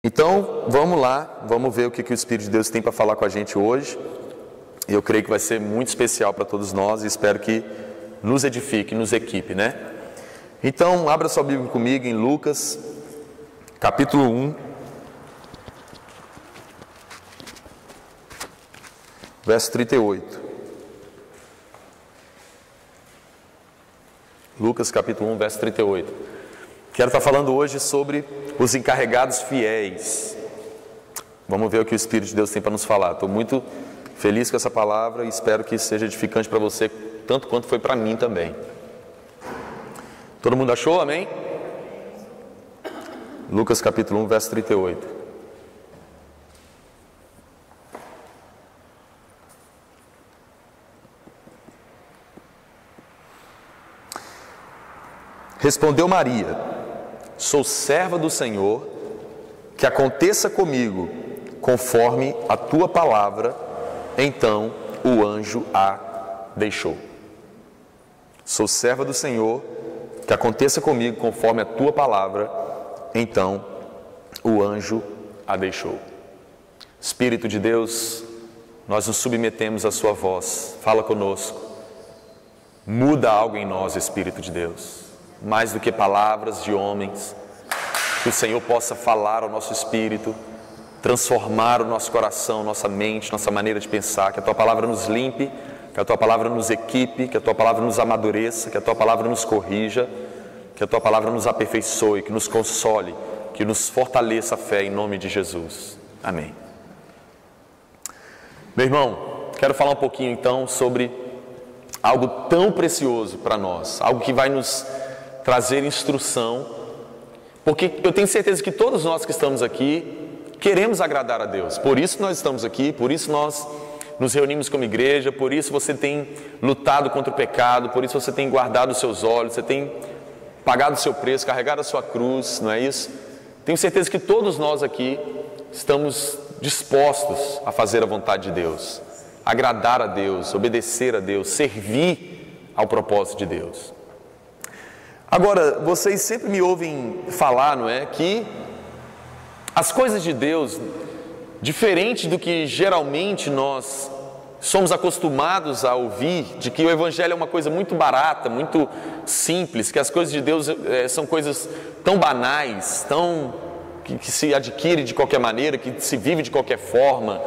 Então, vamos lá, vamos ver o que o Espírito de Deus tem para falar com a gente hoje. Eu creio que vai ser muito especial para todos nós e espero que nos edifique, nos equipe, né? Então, abra sua Bíblia comigo em Lucas, capítulo 1, verso 38. Lucas, capítulo 1, verso 38. Quero estar falando hoje sobre os encarregados fiéis. Vamos ver o que o Espírito de Deus tem para nos falar. Estou muito feliz com essa palavra e espero que seja edificante para você, tanto quanto foi para mim também. Todo mundo achou? Amém? Lucas capítulo 1, verso 38. Respondeu Maria: sou serva do Senhor, que aconteça comigo conforme a tua palavra. Então o anjo a deixou. Sou serva do Senhor, que aconteça comigo conforme a tua palavra. Então o anjo a deixou. Espírito de Deus, nós nos submetemos à sua voz. Fala conosco. Muda algo em nós, Espírito de Deus. Mais do que palavras de homens, que o Senhor possa falar ao nosso espírito, transformar o nosso coração, nossa mente, nossa maneira de pensar, que a Tua Palavra nos limpe, que a Tua Palavra nos equipe, que a Tua Palavra nos amadureça, que a Tua Palavra nos corrija, que a Tua Palavra nos aperfeiçoe, que nos console, que nos fortaleça a fé em nome de Jesus. Amém. Meu irmão, quero falar um pouquinho então sobre algo tão precioso para nós, algo que vai nos trazer instrução, porque eu tenho certeza que todos nós que estamos aqui queremos agradar a Deus, por isso nós estamos aqui, por isso nós nos reunimos como igreja, por isso você tem lutado contra o pecado, por isso você tem guardado os seus olhos, você tem pagado o seu preço, carregado a sua cruz, não é isso? Tenho certeza que todos nós aqui estamos dispostos a fazer a vontade de Deus, agradar a Deus, obedecer a Deus, servir ao propósito de Deus. Agora, vocês sempre me ouvem falar, não é, que as coisas de Deus, diferente do que geralmente nós somos acostumados a ouvir, de que o Evangelho é uma coisa muito barata, muito simples, que as coisas de Deus são coisas tão banais, que se adquire de qualquer maneira, que se vive de qualquer forma,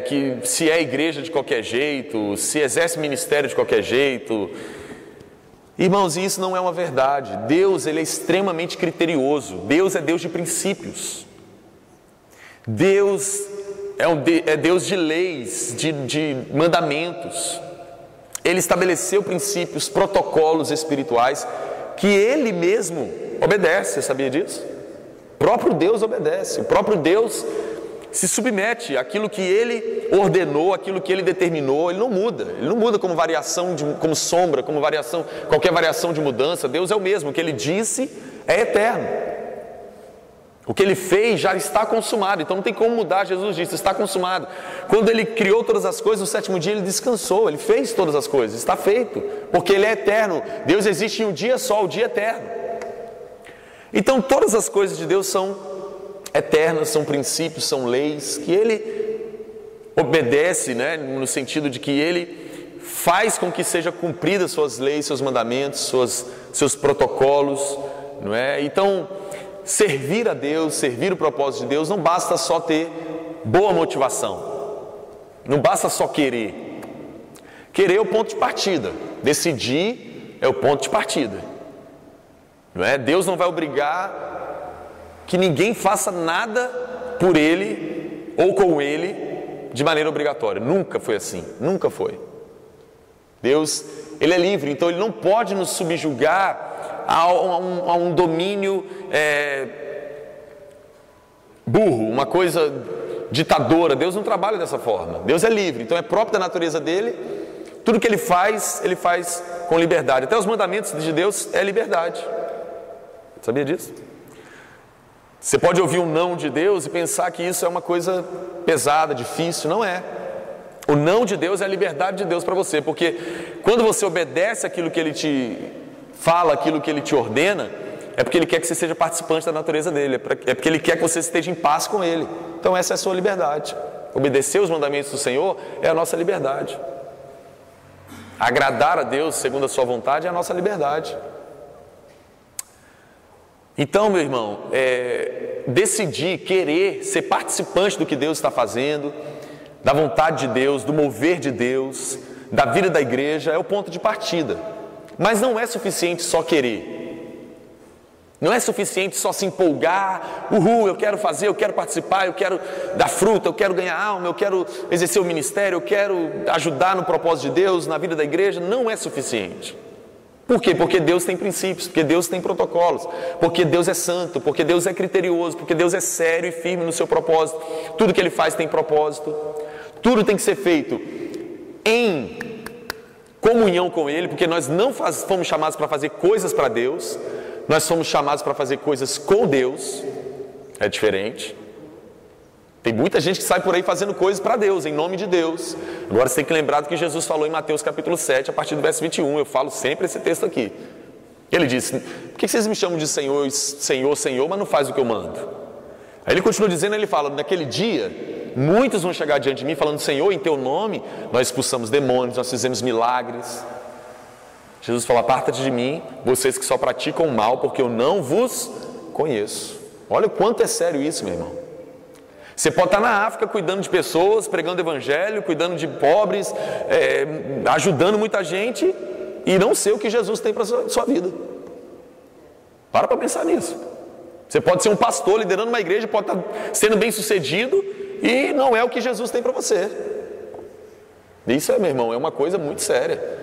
que se é igreja de qualquer jeito, se exerce ministério de qualquer jeito. Irmãos, isso não é uma verdade. Deus, Ele é extremamente criterioso. Deus é Deus de princípios. Deus é Deus de leis, de mandamentos. Ele estabeleceu princípios, protocolos espirituais que Ele mesmo obedece. Você sabia disso? O próprio Deus obedece. O próprio Deus se submete àquilo que Ele ordenou, aquilo que Ele determinou. Ele não muda como variação, como sombra, como variação, qualquer variação de mudança. Deus é o mesmo, o que Ele disse é eterno, o que Ele fez já está consumado, então não tem como mudar. Jesus disse, está consumado. Quando Ele criou todas as coisas, no sétimo dia Ele descansou, Ele fez todas as coisas, está feito, porque Ele é eterno. Deus existe em um dia só, o dia eterno. Então todas as coisas de Deus são eternas, são princípios, são leis que Ele obedece, né, no sentido de que Ele faz com que seja cumpridas suas leis, seus mandamentos, seus protocolos, não é? Então, servir a Deus, servir o propósito de Deus, não basta só ter boa motivação, não basta só querer. Querer é o ponto de partida, decidir é o ponto de partida, não é? Deus não vai obrigar que ninguém faça nada por Ele ou com Ele de maneira obrigatória. Nunca foi assim, nunca foi. Deus, Ele é livre, então Ele não pode nos subjugar a um domínio burro, uma coisa ditadora. Deus não trabalha dessa forma. Deus é livre, então é próprio da natureza dEle. Tudo que Ele faz com liberdade. Até os mandamentos de Deus é liberdade. Sabia disso? Você pode ouvir um não de Deus e pensar que isso é uma coisa pesada, difícil. Não é. O não de Deus é a liberdade de Deus para você, porque quando você obedece aquilo que Ele te fala, aquilo que Ele te ordena, é porque Ele quer que você seja participante da natureza dEle, é porque Ele quer que você esteja em paz com Ele. Então essa é a sua liberdade. Obedecer os mandamentos do Senhor é a nossa liberdade. Agradar a Deus segundo a sua vontade é a nossa liberdade. Então, meu irmão, decidir, querer ser participante do que Deus está fazendo, da vontade de Deus, do mover de Deus, da vida da igreja, é o ponto de partida. Mas não é suficiente só querer. Não é suficiente só se empolgar, eu quero fazer, eu quero participar, eu quero dar fruta, eu quero ganhar alma, eu quero exercer o ministério, eu quero ajudar no propósito de Deus, na vida da igreja. Não é suficiente. Por quê? Porque Deus tem princípios, porque Deus tem protocolos, porque Deus é santo, porque Deus é criterioso, porque Deus é sério e firme no seu propósito. Tudo que Ele faz tem propósito. Tudo tem que ser feito em comunhão com Ele, porque nós não fomos chamados para fazer coisas para Deus, nós somos chamados para fazer coisas com Deus. É diferente. Tem muita gente que sai por aí fazendo coisas para Deus, em nome de Deus. Agora você tem que lembrar do que Jesus falou em Mateus capítulo 7, a partir do verso 21. Eu falo sempre esse texto aqui. Ele disse: por que vocês me chamam de Senhor, Senhor, Senhor, mas não faz o que eu mando? Aí ele continua dizendo, ele fala: naquele dia, muitos vão chegar diante de mim falando: Senhor, em teu nome nós expulsamos demônios, nós fizemos milagres. Jesus fala: aparta-te de mim, vocês que só praticam o mal, porque eu não vos conheço. Olha o quanto é sério isso, meu irmão. Você pode estar na África cuidando de pessoas, pregando o evangelho, cuidando de pobres, ajudando muita gente, e não ser o que Jesus tem para a sua vida. Para pensar nisso. Você pode ser um pastor liderando uma igreja, pode estar sendo bem sucedido, e não é o que Jesus tem para você. Isso, meu irmão, é uma coisa muito séria.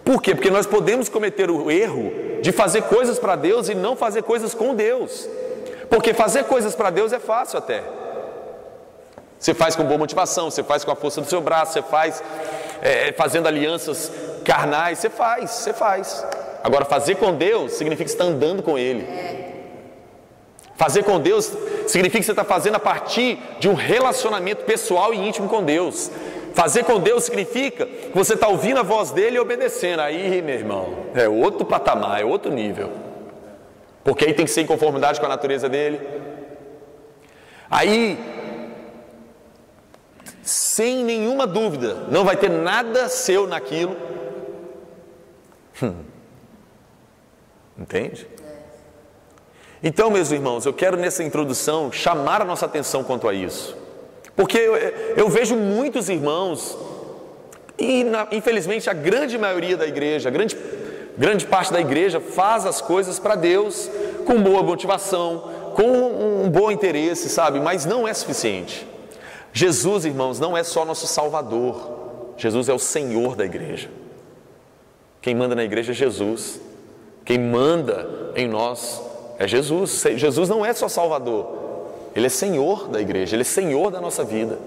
Por quê? Porque nós podemos cometer o erro de fazer coisas para Deus e não fazer coisas com Deus. Porque fazer coisas para Deus é fácil até. Você faz com boa motivação, você faz com a força do seu braço, você faz fazendo alianças carnais, você faz. Agora, fazer com Deus significa que você está andando com Ele. Fazer com Deus significa que você está fazendo a partir de um relacionamento pessoal e íntimo com Deus. Fazer com Deus significa que você está ouvindo a voz dEle e obedecendo. Aí, meu irmão, é outro patamar, é outro nível. Porque aí tem que ser em conformidade com a natureza dEle. Aí, sem nenhuma dúvida, não vai ter nada seu naquilo. Entende? Então, meus irmãos, eu quero nessa introdução chamar a nossa atenção quanto a isso. Porque eu vejo muitos irmãos, e infelizmente a grande maioria da igreja, grande parte da igreja faz as coisas para Deus com boa motivação, com um bom interesse, sabe? Mas não é suficiente. Jesus, irmãos, não é só nosso Salvador. Jesus é o Senhor da igreja. Quem manda na igreja é Jesus. Quem manda em nós é Jesus. Jesus não é só Salvador. Ele é Senhor da igreja. Ele é Senhor da nossa vida.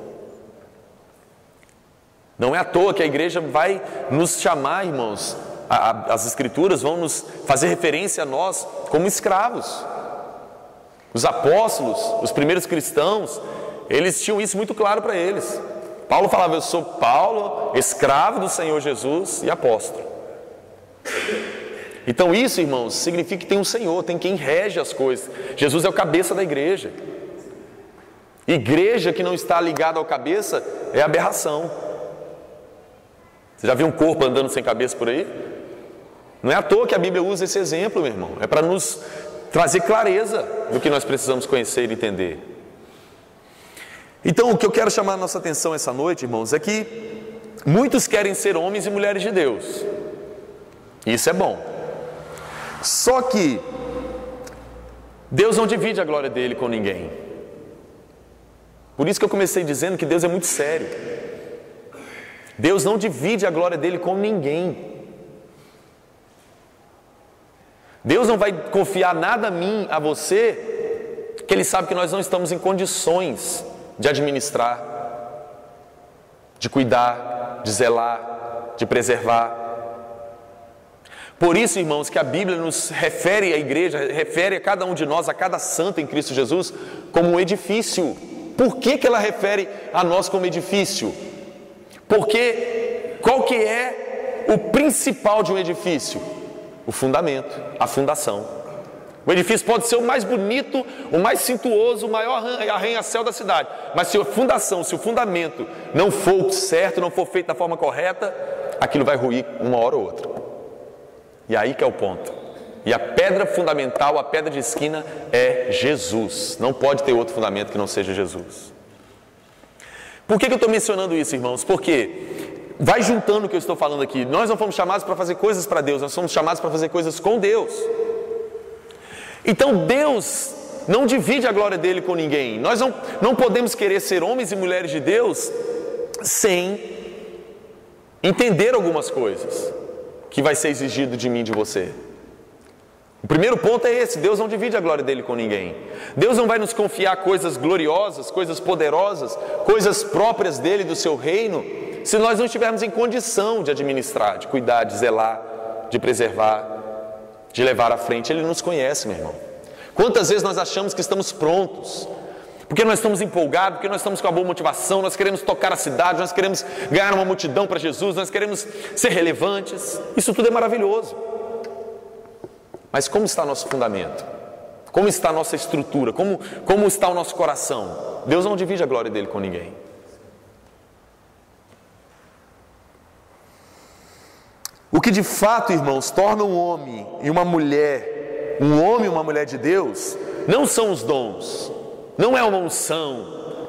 Não é à toa que a igreja vai nos chamar, irmãos. As Escrituras vão nos fazer referência a nós como escravos. Os apóstolos, os primeiros cristãos, eles tinham isso muito claro para eles. Paulo falava: eu sou Paulo, escravo do Senhor Jesus e apóstolo. Então isso, irmãos, significa que tem um Senhor, tem quem rege as coisas. Jesus é o cabeça da igreja. Igreja que não está ligada ao cabeça é aberração. Você já viu um corpo andando sem cabeça por aí? Não é à toa que a Bíblia usa esse exemplo, meu irmão. É para nos trazer clareza do que nós precisamos conhecer e entender. Então, o que eu quero chamar a nossa atenção essa noite, irmãos, é que muitos querem ser homens e mulheres de Deus. Isso é bom. Só que Deus não divide a glória dele com ninguém. Por isso que eu comecei dizendo que Deus é muito sério. Deus não divide a glória dele com ninguém. Deus não vai confiar nada a mim, a você, que Ele sabe que nós não estamos em condições de administrar, de cuidar, de zelar, de preservar. Por isso, irmãos, que a Bíblia nos refere à igreja, refere a cada um de nós, a cada santo em Cristo Jesus, como um edifício. Por que ela refere a nós como edifício? Porque qual que é o principal de um edifício? O fundamento, a fundação. O edifício pode ser o mais bonito, o mais suntuoso, o maior arranha-céu da cidade. Mas se a fundação, se o fundamento não for certo, não for feito da forma correta, aquilo vai ruir uma hora ou outra. E aí que é o ponto. E a pedra fundamental, a pedra de esquina é Jesus. Não pode ter outro fundamento que não seja Jesus. Por que eu estou mencionando isso, irmãos? Porque vai juntando o que eu estou falando aqui. Nós não fomos chamados para fazer coisas para Deus, nós somos chamados para fazer coisas com Deus. Então Deus não divide a glória dele com ninguém. Nós não podemos querer ser homens e mulheres de Deus sem entender algumas coisas que vai ser exigido de mim e de você. O primeiro ponto é esse: Deus não divide a glória dele com ninguém. Deus não vai nos confiar coisas gloriosas, coisas poderosas, coisas próprias dele, do seu reino, se nós não estivermos em condição de administrar, de cuidar, de zelar, de preservar, de levar à frente. Ele nos conhece, meu irmão. Quantas vezes nós achamos que estamos prontos, porque nós estamos empolgados, porque nós estamos com a boa motivação, nós queremos tocar a cidade, nós queremos ganhar uma multidão para Jesus, nós queremos ser relevantes. Isso tudo é maravilhoso. Mas como está nosso fundamento? Como está a nossa estrutura? Como está o nosso coração? Deus não divide a glória dele com ninguém. O que de fato, irmãos, torna um homem e uma mulher de Deus, não são os dons, não é uma unção,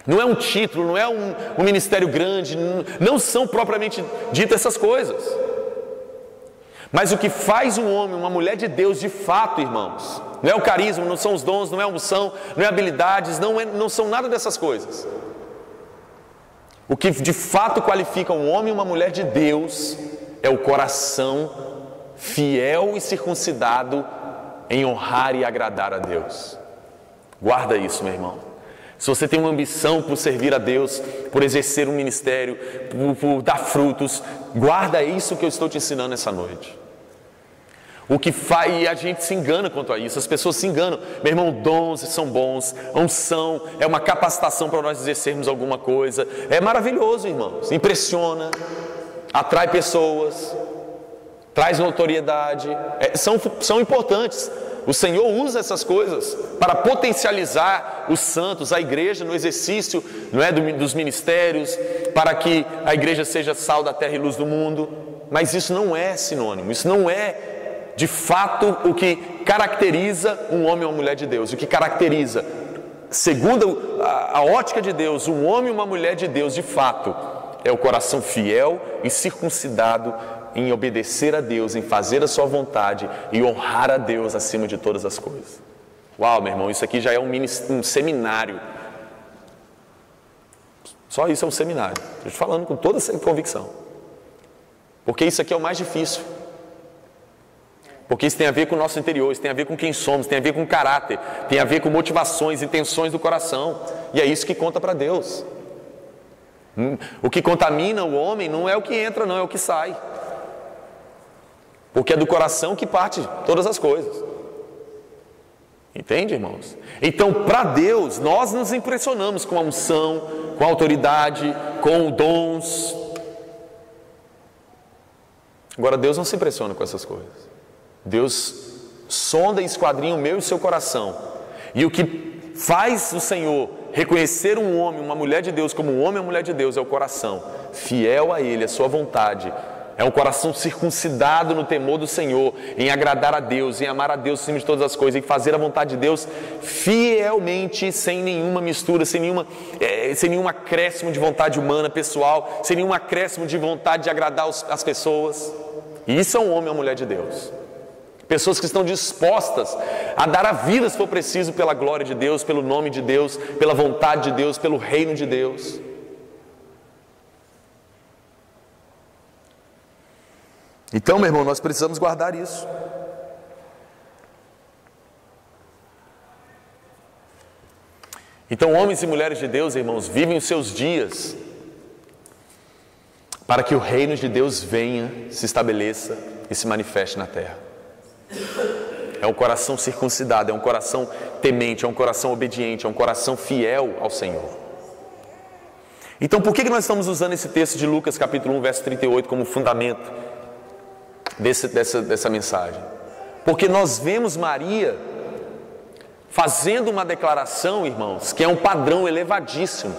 não é um título, não é um ministério grande, não são propriamente dito essas coisas. Mas o que faz um homem, uma mulher de Deus de fato, irmãos, não é o carisma, não são os dons, não é a unção, não é habilidades, não são nada dessas coisas. O que de fato qualifica um homem e uma mulher de Deus é o coração fiel e circuncidado em honrar e agradar a Deus. Guarda isso, meu irmão. Se você tem uma ambição por servir a Deus, por exercer um ministério, por dar frutos, guarda isso que eu estou te ensinando essa noite. O que faz, e a gente se engana quanto a isso, as pessoas se enganam. Meu irmão, dons são bons, unção é uma capacitação para nós exercermos alguma coisa. É maravilhoso, irmãos, impressiona, atrai pessoas, traz notoriedade, são importantes. O Senhor usa essas coisas para potencializar os santos, a igreja no exercício, não é, dos ministérios, para que a igreja seja sal da terra e luz do mundo. Mas isso não é sinônimo, isso não é de fato o que caracteriza um homem ou uma mulher de Deus. O que caracteriza, segundo a ótica de Deus, um homem e uma mulher de Deus de fato, é o coração fiel e circuncidado em obedecer a Deus, em fazer a sua vontade e honrar a Deus acima de todas as coisas. Uau, meu irmão, isso aqui já é um seminário. Só isso é um seminário. Estou te falando com toda essa convicção. Porque isso aqui é o mais difícil. Porque isso tem a ver com o nosso interior, isso tem a ver com quem somos, tem a ver com caráter, tem a ver com motivações, intenções do coração. E é isso que conta para Deus. O que contamina o homem não é o que entra, não, é o que sai. Porque é do coração que parte todas as coisas. Entende, irmãos? Então, para Deus, nós nos impressionamos com a unção, com a autoridade, com dons. Agora, Deus não se impressiona com essas coisas. Deus sonda e esquadrinha o meu e o seu coração. E o que faz o Senhor reconhecer um homem, uma mulher de Deus como um homem ou mulher de Deus é o coração fiel a Ele, a sua vontade. É um coração circuncidado no temor do Senhor, em agradar a Deus, em amar a Deus acima de todas as coisas, em fazer a vontade de Deus fielmente, sem nenhuma mistura, sem nenhum acréscimo de vontade humana, pessoal, sem nenhum acréscimo de vontade de agradar as pessoas. E isso é um homem ou mulher de Deus. Pessoas que estão dispostas a dar a vida, se for preciso, pela glória de Deus, pelo nome de Deus, pela vontade de Deus, pelo reino de Deus. Então, meu irmão, nós precisamos guardar isso. Então, homens e mulheres de Deus, irmãos, vivem os seus dias para que o reino de Deus venha, se estabeleça e se manifeste na terra. É um coração circuncidado, é um coração temente, é um coração obediente, é um coração fiel ao Senhor. Então, por que nós estamos usando esse texto de Lucas capítulo 1, verso 38 como fundamento dessa mensagem? porque nós vemos Maria fazendo uma declaração, irmãos, que é um padrão elevadíssimo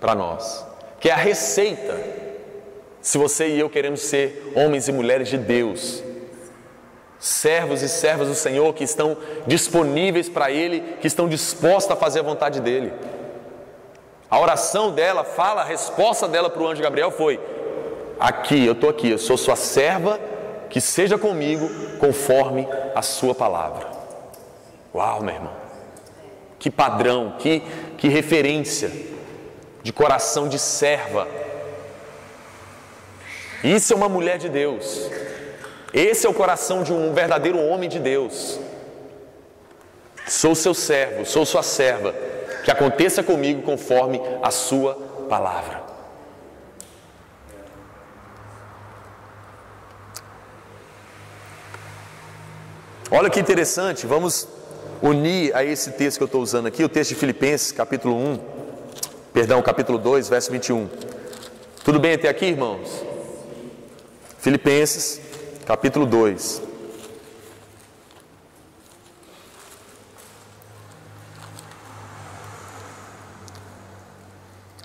para nós, que é a receita, se você e eu queremos ser homens e mulheres de Deus, servos e servas do Senhor, que estão disponíveis para Ele, que estão dispostos a fazer a vontade dEle. A oração dela fala, a resposta dela para o anjo Gabriel foi: aqui, eu estou aqui, eu sou sua serva, que seja comigo conforme a sua palavra. Uau, meu irmão, que padrão, que referência de coração de serva. Isso é uma mulher de Deus. Esse é o coração de um verdadeiro homem de Deus. Sou seu servo, sou sua serva, que aconteça comigo conforme a sua palavra. Olha que interessante, vamos unir a esse texto que eu estou usando aqui, o texto de Filipenses, capítulo 2, verso 21. Tudo bem até aqui, irmãos? Filipenses, capítulo 2.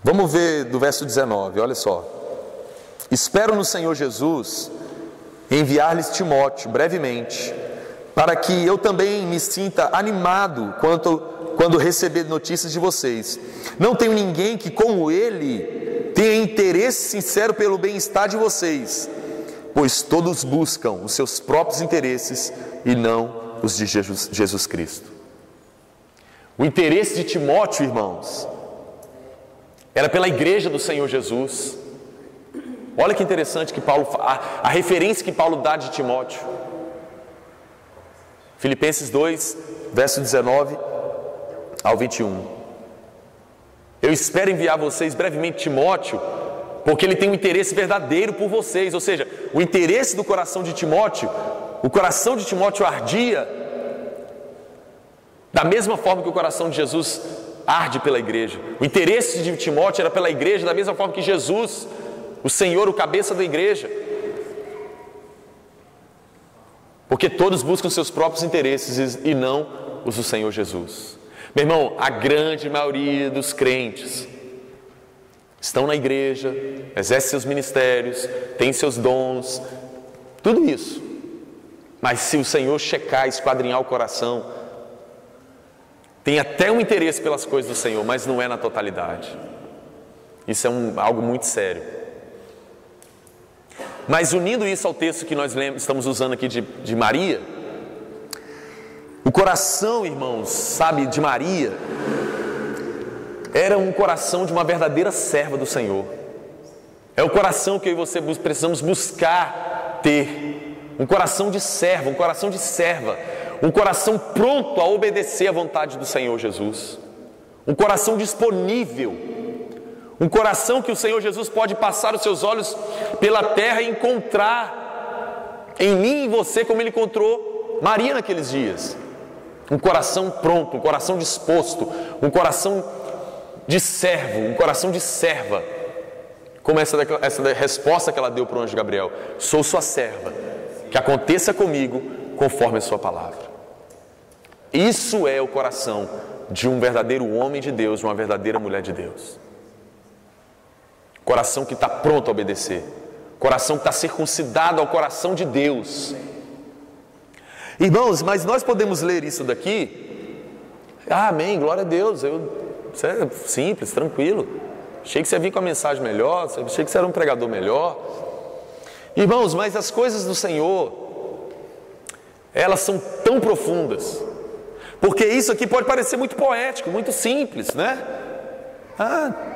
Vamos ver do verso 19, olha só. Espero no Senhor Jesus enviar-lhes Timóteo brevemente, para que eu também me sinta animado quando receber notícias de vocês. Não tenho ninguém que, como ele, tenha interesse sincero pelo bem-estar de vocês, pois todos buscam os seus próprios interesses e não os de Jesus Cristo. O interesse de Timóteo, irmãos, era pela igreja do Senhor Jesus. Olha que interessante que a referência que Paulo dá de Timóteo. Filipenses 2, verso 19 ao 21. Eu espero enviar vocês brevemente Timóteo, porque ele tem um interesse verdadeiro por vocês. Ou seja, o interesse do coração de Timóteo, o coração de Timóteo ardia da mesma forma que o coração de Jesus arde pela igreja. O interesse de Timóteo era pela igreja, da mesma forma que Jesus, o Senhor, o cabeça da igreja. Porque todos buscam seus próprios interesses e não os do Senhor Jesus. Meu irmão, a grande maioria dos crentes estão na igreja, exercem seus ministérios, têm seus dons, tudo isso. Mas se o Senhor checar, esquadrinhar o coração, tem até um interesse pelas coisas do Senhor, mas não é na totalidade. Isso é algo muito sério. Mas unindo isso ao texto que nós estamos usando aqui de Maria, o coração, irmãos, sabe, de Maria, era um coração de uma verdadeira serva do Senhor. É o coração que eu e você precisamos buscar ter. Um coração de serva, um coração de serva. Um coração pronto a obedecer à vontade do Senhor Jesus. Um coração disponível. Um coração que o Senhor Jesus pode passar os seus olhos pela terra e encontrar em mim e em você como Ele encontrou Maria naqueles dias. Um coração pronto, um coração disposto, um coração de servo, um coração de serva. Como essa resposta que ela deu para o anjo Gabriel: sou sua serva, que aconteça comigo conforme a sua palavra. Isso é o coração de um verdadeiro homem de Deus, de uma verdadeira mulher de Deus. Coração que está pronto a obedecer. Coração que está circuncidado ao coração de Deus. Irmãos, mas nós podemos ler isso daqui. Amém, glória a Deus. Isso é simples, tranquilo. Achei que você ia vir com a mensagem melhor. Achei que você era um pregador melhor. Irmãos, mas as coisas do Senhor, elas são tão profundas. Porque isso aqui pode parecer muito poético, muito simples, né?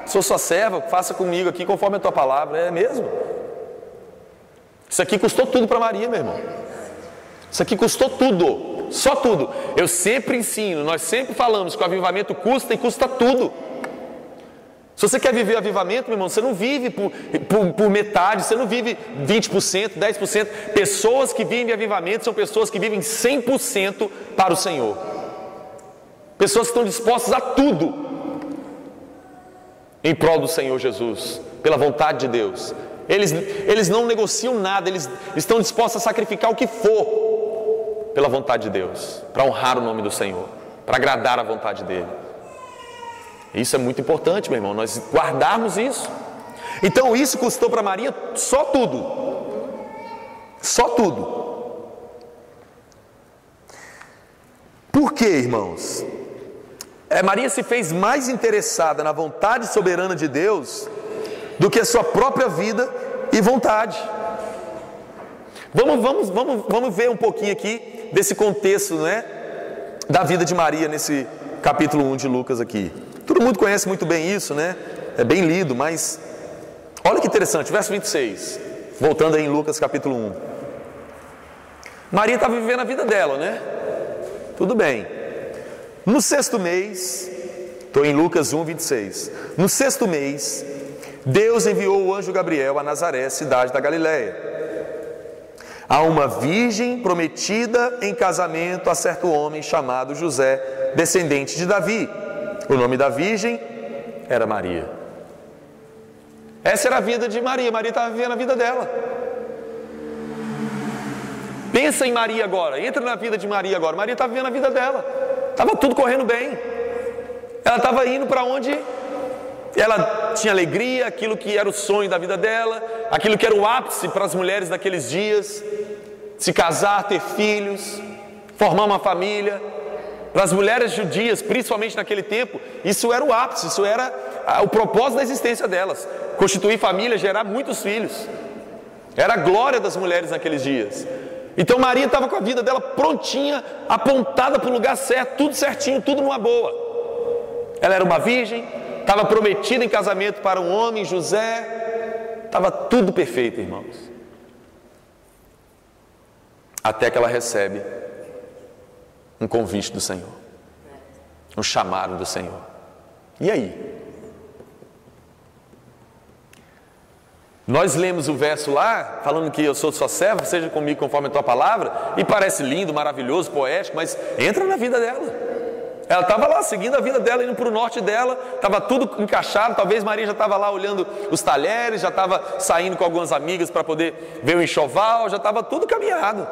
Sou sua serva, faça comigo aqui conforme a tua palavra. É mesmo? Isso aqui custou tudo para Maria, meu irmão. Isso aqui custou tudo, só tudo. Eu sempre ensino, nós sempre falamos que o avivamento custa e custa tudo. Se você quer viver avivamento, meu irmão, você não vive por metade, você não vive 20%, 10%. Pessoas que vivem avivamento são pessoas que vivem 100% para o Senhor. Pessoas que estão dispostas a tudo em prol do Senhor Jesus, pela vontade de Deus. Eles não negociam nada, eles estão dispostos a sacrificar o que for pela vontade de Deus, para honrar o nome do Senhor, para agradar a vontade dEle. Isso é muito importante, meu irmão, nós guardarmos isso. Então isso custou para Maria só tudo. Só tudo. Por quê, irmãos? Maria se fez mais interessada na vontade soberana de Deus do que a sua própria vida e vontade. Vamos ver um pouquinho aqui desse contexto, né, da vida de Maria nesse capítulo 1 de Lucas aqui. Todo mundo conhece muito bem isso, né? É bem lido, mas olha que interessante, verso 26, voltando aí em Lucas capítulo 1. Maria estava vivendo a vida dela, né? Tudo bem. No 6º mês, estou em Lucas 1, 26. No 6º mês, Deus enviou o anjo Gabriel a Nazaré, cidade da Galiléia, a uma virgem prometida em casamento a certo homem chamado José, descendente de Davi. O nome da virgem era Maria. Essa era a vida de Maria. Maria estava vivendo a vida dela. Pensa em Maria agora, entra na vida de Maria agora. Maria estava vivendo a vida dela, estava tudo correndo bem. Ela estava indo para onde ela tinha alegria, aquilo que era o sonho da vida dela, aquilo que era o ápice para as mulheres daqueles dias: se casar, ter filhos, formar uma família. Para as mulheres judias, principalmente naquele tempo, isso era o ápice, isso era o propósito da existência delas: constituir família, gerar muitos filhos. Era a glória das mulheres naqueles dias. Então Maria estava com a vida dela prontinha, apontada para o lugar certo, tudo certinho, tudo numa boa. Ela era uma virgem, estava prometida em casamento para um homem, José, estava tudo perfeito, irmãos. Até que ela recebe um convite do Senhor, um chamado do Senhor. E aí? Nós lemos o verso lá, falando que eu sou sua serva, seja comigo conforme a tua palavra, e parece lindo, maravilhoso, poético, mas entra na vida dela. Ela estava lá, seguindo a vida dela, indo para o norte dela, estava tudo encaixado. Talvez Maria já estava lá olhando os talheres, já estava saindo com algumas amigas para poder ver o enxoval, já estava tudo caminhado,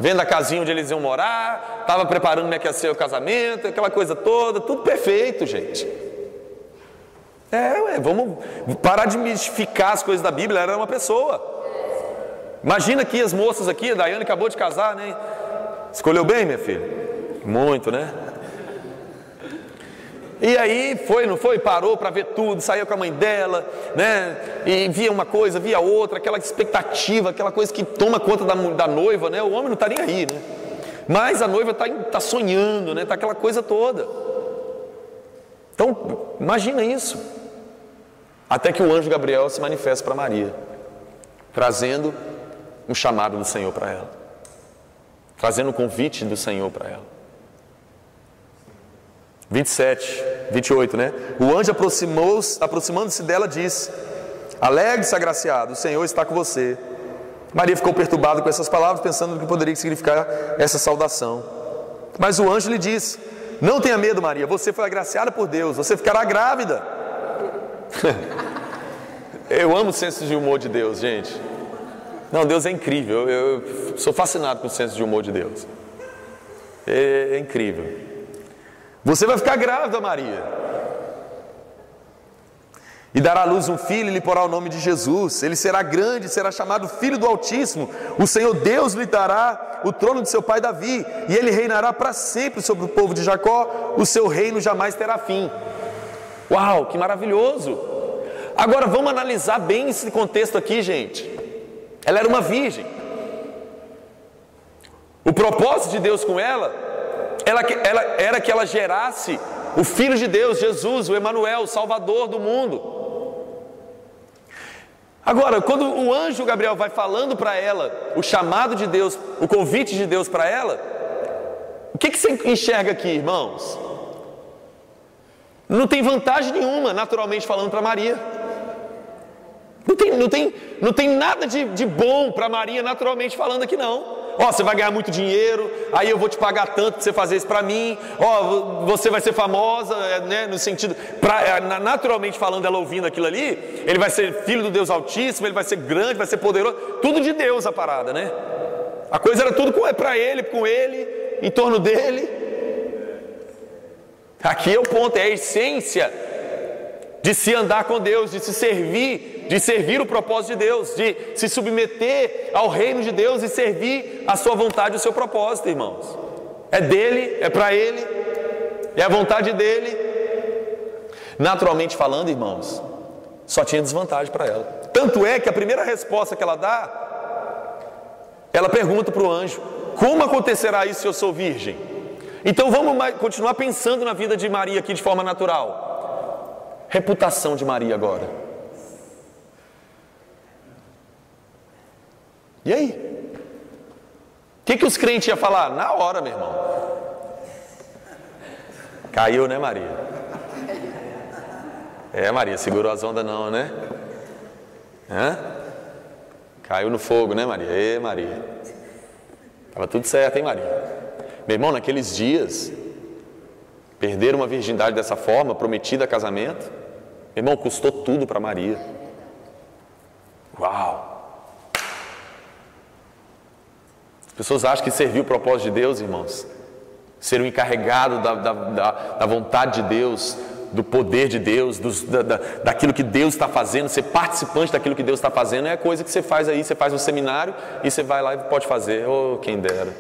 vendo a casinha onde eles iam morar, estava preparando como é que ia ser o casamento, aquela coisa toda, tudo perfeito, gente. Vamos parar de mistificar as coisas da Bíblia. Ela era uma pessoa. Imagina aqui as moças aqui, a Daiane acabou de casar, né? Escolheu bem, minha filha? Muito, né? E aí foi, não foi? Parou para ver tudo, saiu com a mãe dela, né? E via uma coisa, via outra, aquela expectativa, aquela coisa que toma conta da noiva, né? O homem não está nem aí, né? Mas a noiva está sonhando, né? Está aquela coisa toda. Então, imagina isso. Até que o anjo Gabriel se manifesta para Maria, trazendo um chamado do Senhor para ela, trazendo um convite do Senhor para ela. 27, 28, né? O anjo aproximando-se dela disse: alegre-se, agraciado, o Senhor está com você. Maria ficou perturbada com essas palavras, pensando no que poderia significar essa saudação. Mas o anjo lhe disse: não tenha medo, Maria, você foi agraciada por Deus, você ficará grávida. Eu amo o senso de humor de Deus, gente. Não, Deus é incrível. Eu sou fascinado com o senso de humor de Deus. É incrível. Você vai ficar grávida, Maria, e dará à luz um filho e lhe porá o nome de Jesus. Ele será grande, será chamado Filho do Altíssimo. O Senhor Deus lhe dará o trono de seu pai Davi, e ele reinará para sempre sobre o povo de Jacó. O seu reino jamais terá fim. Uau, que maravilhoso! Agora vamos analisar bem esse contexto aqui, gente. Ela era uma virgem. O propósito de Deus com ela era que ela gerasse o Filho de Deus, Jesus, o Emanuel, o Salvador do mundo. Agora, quando o anjo Gabriel vai falando para ela o chamado de Deus, o convite de Deus para ela, o que você enxerga aqui, irmãos? Não tem vantagem nenhuma, naturalmente falando, para Maria. Não tem nada de bom para Maria, naturalmente falando aqui, não. Você vai ganhar muito dinheiro, aí eu vou te pagar tanto para você fazer isso para mim. Você vai ser famosa, né, no sentido, naturalmente falando, ela ouvindo aquilo ali, ele vai ser filho do Deus Altíssimo, ele vai ser grande, vai ser poderoso, tudo de Deus a parada, né? A coisa era tudo para ele, com ele, em torno dele. Aqui é o ponto, é a essência de se andar com Deus, de se servir, de servir o propósito de Deus, de se submeter ao reino de Deus e servir a sua vontade e o seu propósito, irmãos. É dele, é para ele, é a vontade dele. Naturalmente falando, irmãos, só tinha desvantagem para ela. Tanto é que a primeira resposta que ela dá, ela pergunta para o anjo: como acontecerá isso se eu sou virgem? Então vamos continuar pensando na vida de Maria aqui de forma natural. Reputação de Maria agora. E aí? O que os crentes iam falar? Na hora, meu irmão. Caiu, né, Maria? Maria, segurou as ondas não, né? Caiu no fogo, né, Maria? Maria. Estava tudo certo, hein, Maria? Meu irmão, naqueles dias, perder uma virgindade dessa forma, prometida a casamento, meu irmão, custou tudo para Maria. Uau! As pessoas acham que servir o propósito de Deus, irmãos, ser o encarregado da vontade de Deus, do poder de Deus, daquilo que Deus está fazendo, ser participante daquilo que Deus está fazendo, é coisa que você faz aí, você faz no seminário e você vai lá e pode fazer. Oh, quem dera,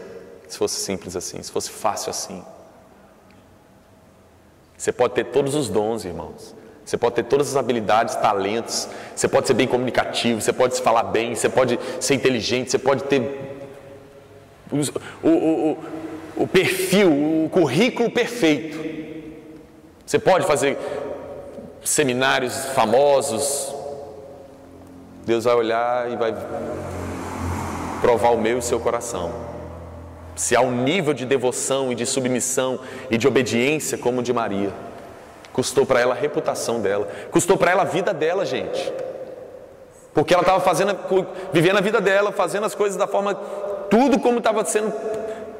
se fosse simples assim, se fosse fácil assim. Você pode ter todos os dons, irmãos. Você pode ter todas as habilidades, talentos. Você pode ser bem comunicativo, você pode se falar bem, você pode ser inteligente, você pode ter o perfil, o currículo perfeito. Você pode fazer seminários famosos. Deus vai olhar e vai provar o meu e o seu coração. Se há um nível de devoção e de submissão e de obediência como o de Maria. Custou para ela a reputação dela. Custou para ela a vida dela, gente. Porque ela estava vivendo a vida dela, fazendo as coisas da forma, tudo como estava sendo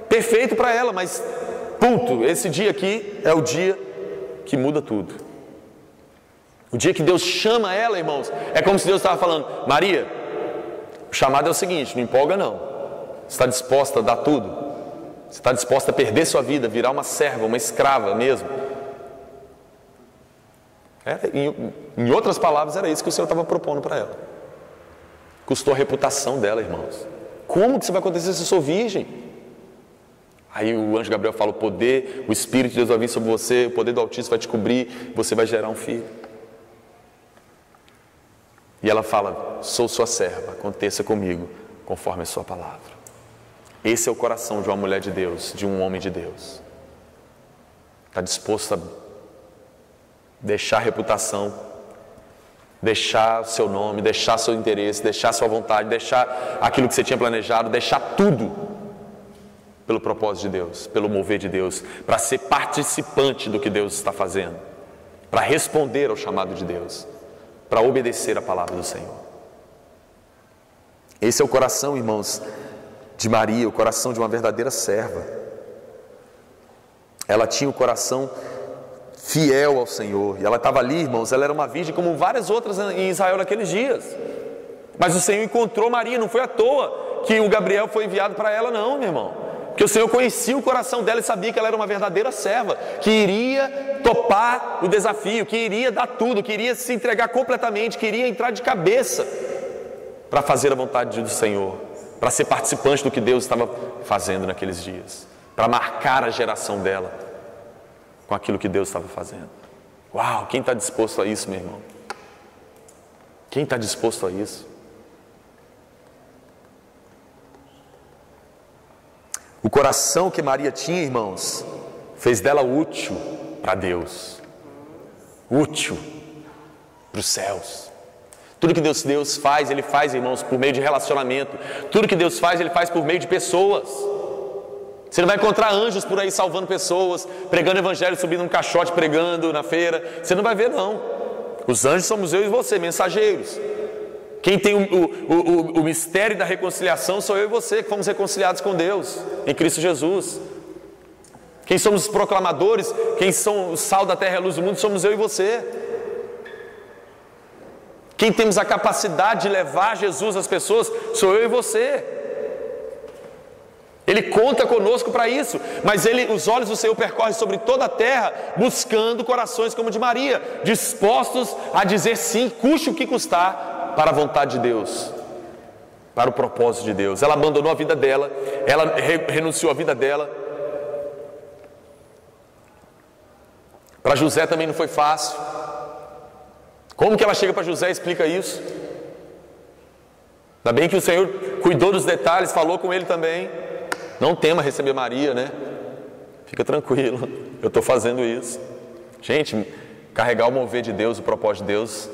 perfeito para ela. Mas, ponto, esse dia aqui é o dia que muda tudo. O dia que Deus chama ela, irmãos, é como se Deus estava falando: Maria, o chamado é o seguinte, não empolga não. Você está disposta a dar tudo? Você está disposta a perder sua vida, virar uma serva, uma escrava mesmo? Em outras palavras, era isso que o Senhor estava propondo para ela. Custou a reputação dela, irmãos. Como que isso vai acontecer se eu sou virgem? Aí o anjo Gabriel fala: o poder, o Espírito de Deus vai vir sobre você, o poder do Altíssimo vai te cobrir, você vai gerar um filho. E ela fala: sou sua serva, aconteça comigo conforme a sua palavra. Esse é o coração de uma mulher de Deus, de um homem de Deus. Está disposto a deixar a reputação, deixar o seu nome, deixar seu interesse, deixar sua vontade, deixar aquilo que você tinha planejado, deixar tudo pelo propósito de Deus, pelo mover de Deus, para ser participante do que Deus está fazendo, para responder ao chamado de Deus, para obedecer a palavra do Senhor. Esse é o coração, irmãos, de Maria, o coração de uma verdadeira serva. Ela tinha o coração fiel ao Senhor, e ela estava ali, irmãos, ela era uma virgem como várias outras em Israel naqueles dias, mas o Senhor encontrou Maria, não foi à toa que o Gabriel foi enviado para ela não, meu irmão, porque o Senhor conhecia o coração dela e sabia que ela era uma verdadeira serva, que iria topar o desafio, que iria dar tudo, que iria se entregar completamente, que iria entrar de cabeça para fazer a vontade do Senhor, para ser participante do que Deus estava fazendo naqueles dias, para marcar a geração dela com aquilo que Deus estava fazendo. Uau, quem está disposto a isso, meu irmão? Quem está disposto a isso? O coração que Maria tinha, irmãos, fez dela útil para Deus, útil para os céus. Tudo que Deus faz, Ele faz, irmãos, por meio de relacionamento. Tudo que Deus faz, Ele faz por meio de pessoas. Você não vai encontrar anjos por aí salvando pessoas, pregando evangelho, subindo um caixote, pregando na feira. Você não vai ver, não. Os anjos somos eu e você, mensageiros. Quem tem o mistério da reconciliação sou eu e você, que fomos reconciliados com Deus, em Cristo Jesus. Quem somos os proclamadores, quem são o sal da terra e a luz do mundo, somos eu e você. Quem temos a capacidade de levar Jesus às pessoas, sou eu e você. Ele conta conosco para isso, mas os olhos do Senhor percorrem sobre toda a terra, buscando corações como o de Maria, dispostos a dizer sim, custe o que custar, para a vontade de Deus, para o propósito de Deus. Ela abandonou a vida dela, ela renunciou à vida dela. Para José também não foi fácil. Como que ela chega para José e explica isso? Ainda bem que o Senhor cuidou dos detalhes, falou com ele também. Não tema receber Maria, né? Fica tranquilo, eu estou fazendo isso. Gente, carregar o mover de Deus, o propósito de Deus,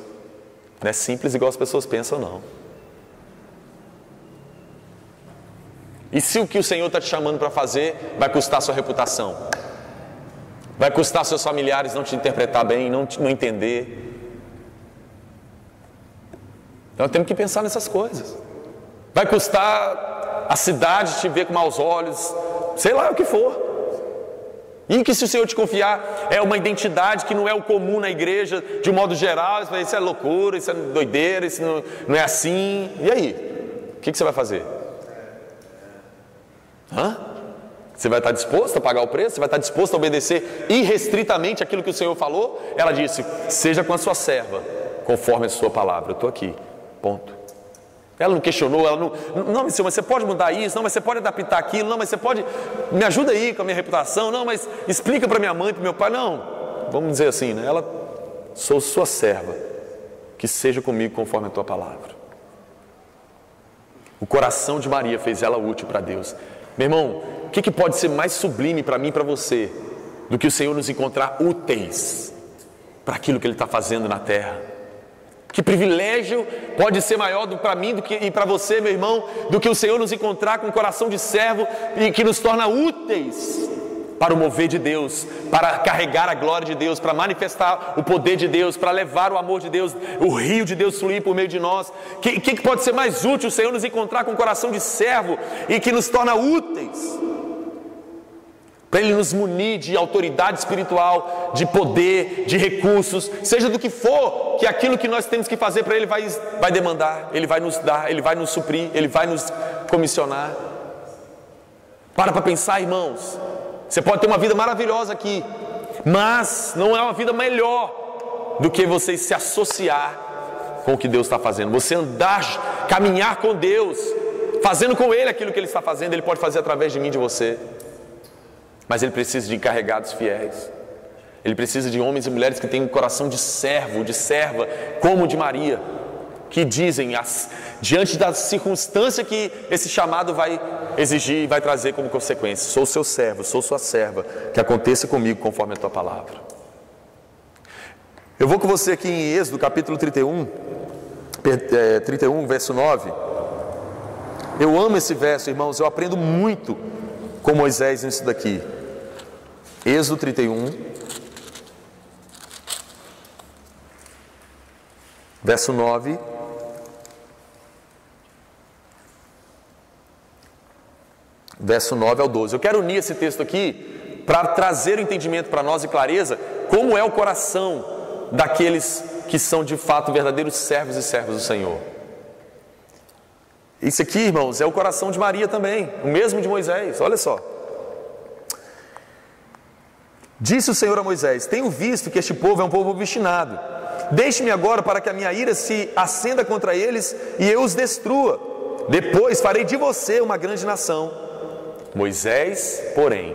não é simples igual as pessoas pensam, não. E se o que o Senhor está te chamando para fazer vai custar a sua reputação? Vai custar seus familiares não te interpretar bem, não entender? Então temos que pensar nessas coisas. Vai custar a cidade te ver com maus olhos, sei lá o que for. E que se o Senhor te confiar é uma identidade que não é o comum na igreja, de um modo geral, isso é loucura, isso é doideira, isso não é assim. E aí? O que você vai fazer? Você vai estar disposto a pagar o preço? Você vai estar disposto a obedecer irrestritamente aquilo que o Senhor falou? Ela disse, seja com a sua serva, conforme a sua palavra. Eu estou aqui, ponto. Ela não questionou, ela não, Senhor, mas você pode mudar isso? Não, mas você pode adaptar aquilo? Não, mas você pode, me ajuda aí com a minha reputação? Não, mas explica para minha mãe, para meu pai? Não, vamos dizer assim, né? Ela, sou sua serva, que seja comigo conforme a tua palavra. O coração de Maria fez ela útil para Deus. Meu irmão, o que pode ser mais sublime para mim e para você do que o Senhor nos encontrar úteis para aquilo que Ele está fazendo na terra? Que privilégio pode ser maior para mim e para você, meu irmão, do que o Senhor nos encontrar com um coração de servo e que nos torna úteis para o mover de Deus, para carregar a glória de Deus, para manifestar o poder de Deus, para levar o amor de Deus, o rio de Deus fluir por meio de nós. Que pode ser mais útil o Senhor nos encontrar com um coração de servo e que nos torna úteis, para Ele nos munir de autoridade espiritual, de poder, de recursos, seja do que for, que aquilo que nós temos que fazer para Ele vai demandar, Ele vai nos dar, Ele vai nos suprir, Ele vai nos comissionar. Para pensar, irmãos, você pode ter uma vida maravilhosa aqui, mas não é uma vida melhor do que você se associar com o que Deus está fazendo. Você andar, caminhar com Deus, fazendo com Ele aquilo que Ele está fazendo. Ele pode fazer através de mim, de você. Mas Ele precisa de encarregados fiéis. Ele precisa de homens e mulheres que têm um coração de servo, de serva, como o de Maria, que dizem, diante da circunstância que esse chamado vai exigir e vai trazer como consequência, sou seu servo, sou sua serva, que aconteça comigo conforme a tua palavra. Eu vou com você aqui em Êxodo capítulo 31, verso 9. Eu amo esse verso, irmãos, eu aprendo muito com Moisés nisso daqui. Êxodo 31, verso 9. Verso 9 ao 12. Eu quero unir esse texto aqui para trazer o entendimento para nós e clareza como é o coração daqueles que são de fato verdadeiros servos e servas do Senhor. Isso aqui, irmãos, é o coração de Maria também, o mesmo de Moisés. Olha só. Disse o Senhor a Moisés: tenho visto que este povo é um povo obstinado. Deixe-me agora para que a minha ira se acenda contra eles e eu os destrua. Depois farei de você uma grande nação. Moisés, porém,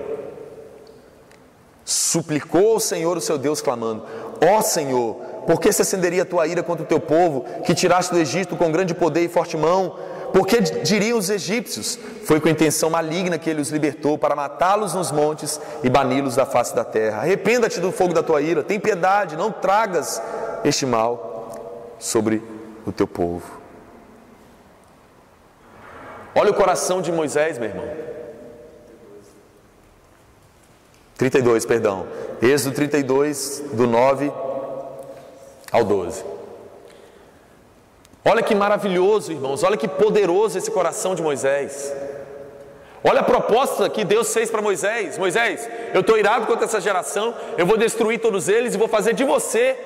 suplicou ao Senhor o seu Deus, clamando: ó Senhor, por que se acenderia a tua ira contra o teu povo, que tiraste do Egito com grande poder e forte mão? Porque diriam os egípcios: foi com intenção maligna que ele os libertou, para matá-los nos montes e bani-los da face da terra. Arrependa-te do fogo da tua ira, tem piedade, não tragas este mal sobre o teu povo. Olha o coração de Moisés, meu irmão. 32, perdão. Êxodo 32, do 9 ao 12. Olha que maravilhoso, irmãos. Olha que poderoso esse coração de Moisés. Olha a proposta que Deus fez para Moisés. Moisés, eu estou irado contra essa geração. Eu vou destruir todos eles e vou fazer de você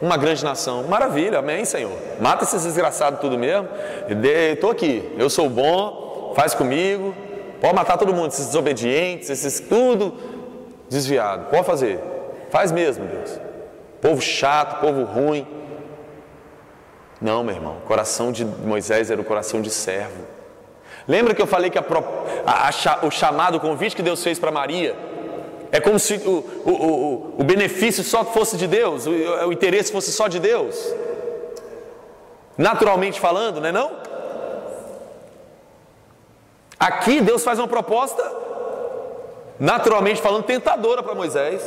uma grande nação. Maravilha, amém, Senhor. Mata esses desgraçados tudo mesmo. Estou aqui, eu sou bom, faz comigo. Pode matar todo mundo, esses desobedientes, esses tudo desviado. Pode fazer. Faz mesmo, Deus. Povo chato, povo ruim. Não, meu irmão. O coração de Moisés era o coração de servo. Lembra que eu falei que o chamado, o convite que Deus fez para Maria é como se o benefício só fosse de Deus, o interesse fosse só de Deus? Naturalmente falando, não é não? Aqui Deus faz uma proposta, naturalmente falando, tentadora para Moisés.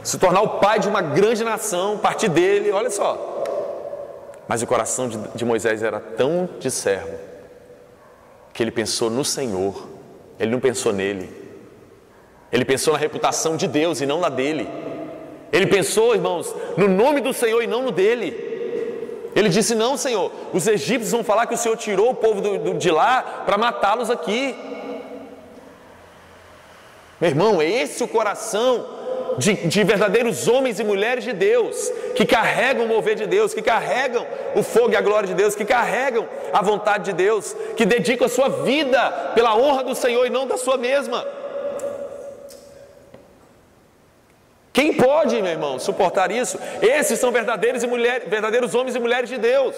Se tornar o pai de uma grande nação, partir dele, olha só. Mas o coração de Moisés era tão de servo, que ele pensou no Senhor, ele não pensou nele. Ele pensou na reputação de Deus e não na dele. Ele pensou, irmãos, no nome do Senhor e não no dele. Ele disse, não, Senhor, os egípcios vão falar que o Senhor tirou o povo de lá para matá-los aqui. Meu irmão, é esse o coração de verdadeiros homens e mulheres de Deus, que carregam o mover de Deus, que carregam o fogo e a glória de Deus, que carregam a vontade de Deus, que dedicam a sua vida pela honra do Senhor e não da sua mesma. Quem pode, meu irmão, suportar isso? Esses são verdadeiros homens e mulheres de Deus,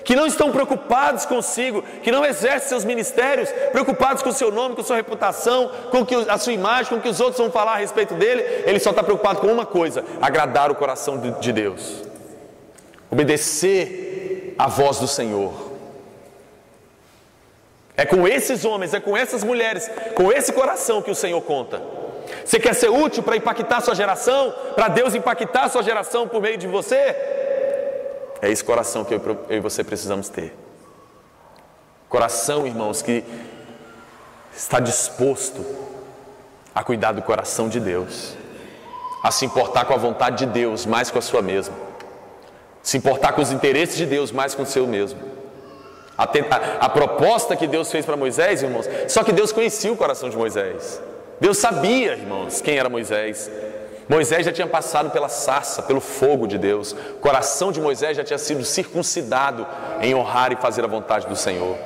que não estão preocupados consigo, que não exercem seus ministérios, preocupados com o seu nome, com a sua reputação, com a sua imagem, com o que os outros vão falar a respeito dele. Ele só está preocupado com uma coisa: agradar o coração de Deus, obedecer à voz do Senhor. É com esses homens, é com essas mulheres, com esse coração que o Senhor conta. Você quer ser útil para impactar a sua geração, para Deus impactar a sua geração por meio de você? É esse coração que eu e você precisamos ter. Coração, irmãos, que está disposto a cuidar do coração de Deus, a se importar com a vontade de Deus mais com a sua mesma, se importar com os interesses de Deus mais com o seu mesmo. A proposta que Deus fez para Moisés, irmãos, só que Deus conhecia o coração de Moisés. Deus sabia, irmãos, quem era Moisés. Moisés já tinha passado pela sarça, pelo fogo de Deus. O coração de Moisés já tinha sido circuncidado em honrar e fazer a vontade do Senhor.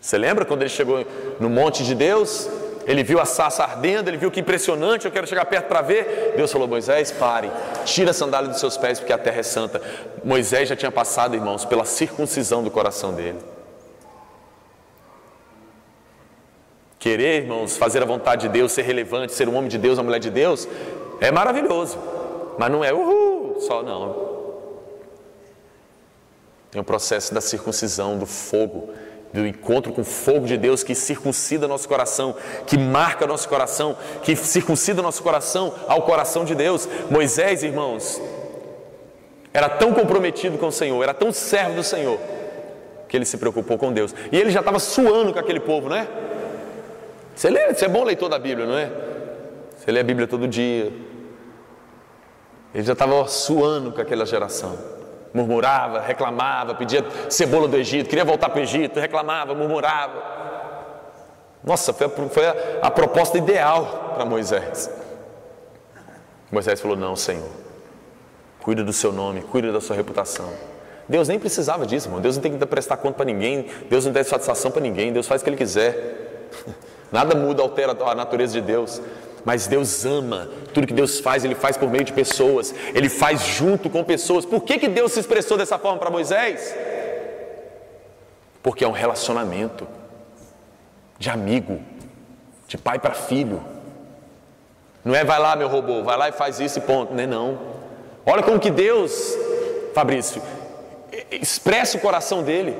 Você lembra quando ele chegou no monte de Deus? Ele viu a sarça ardendo, ele viu que impressionante, eu quero chegar perto para ver. Deus falou, Moisés, pare, tira a sandália dos seus pés porque a terra é santa. Moisés já tinha passado, irmãos, pela circuncisão do coração dele. Querer, irmãos, fazer a vontade de Deus, ser relevante, ser um homem de Deus, uma mulher de Deus, é maravilhoso, mas não é só não. Tem o processo da circuncisão, do fogo, do encontro com o fogo de Deus que circuncida nosso coração, que marca nosso coração, que circuncida nosso coração ao coração de Deus. Moisés, irmãos, era tão comprometido com o Senhor, era tão servo do Senhor, que ele se preocupou com Deus. E ele já estava suando com aquele povo, não é? Você é bom leitor da Bíblia, não é? Você lê a Bíblia todo dia. Ele já estava suando com aquela geração. Murmurava, reclamava, pedia cebola do Egito, queria voltar para o Egito, reclamava, murmurava. Nossa, foi a proposta ideal para Moisés. Moisés falou, não, Senhor, cuida do seu nome, cuida da sua reputação. Deus nem precisava disso, irmão. Deus não tem que prestar conta para ninguém, Deus não dá satisfação para ninguém, Deus faz o que Ele quiser. Nada muda, altera a natureza de Deus. Mas Deus ama. Tudo que Deus faz, Ele faz por meio de pessoas. Ele faz junto com pessoas. Por que Deus se expressou dessa forma para Moisés? Porque é um relacionamento de amigo, de pai para filho. Não é vai lá meu robô, vai lá e faz isso e ponto. Não é não. Olha como que Deus, Fabrício, expressa o coração dele.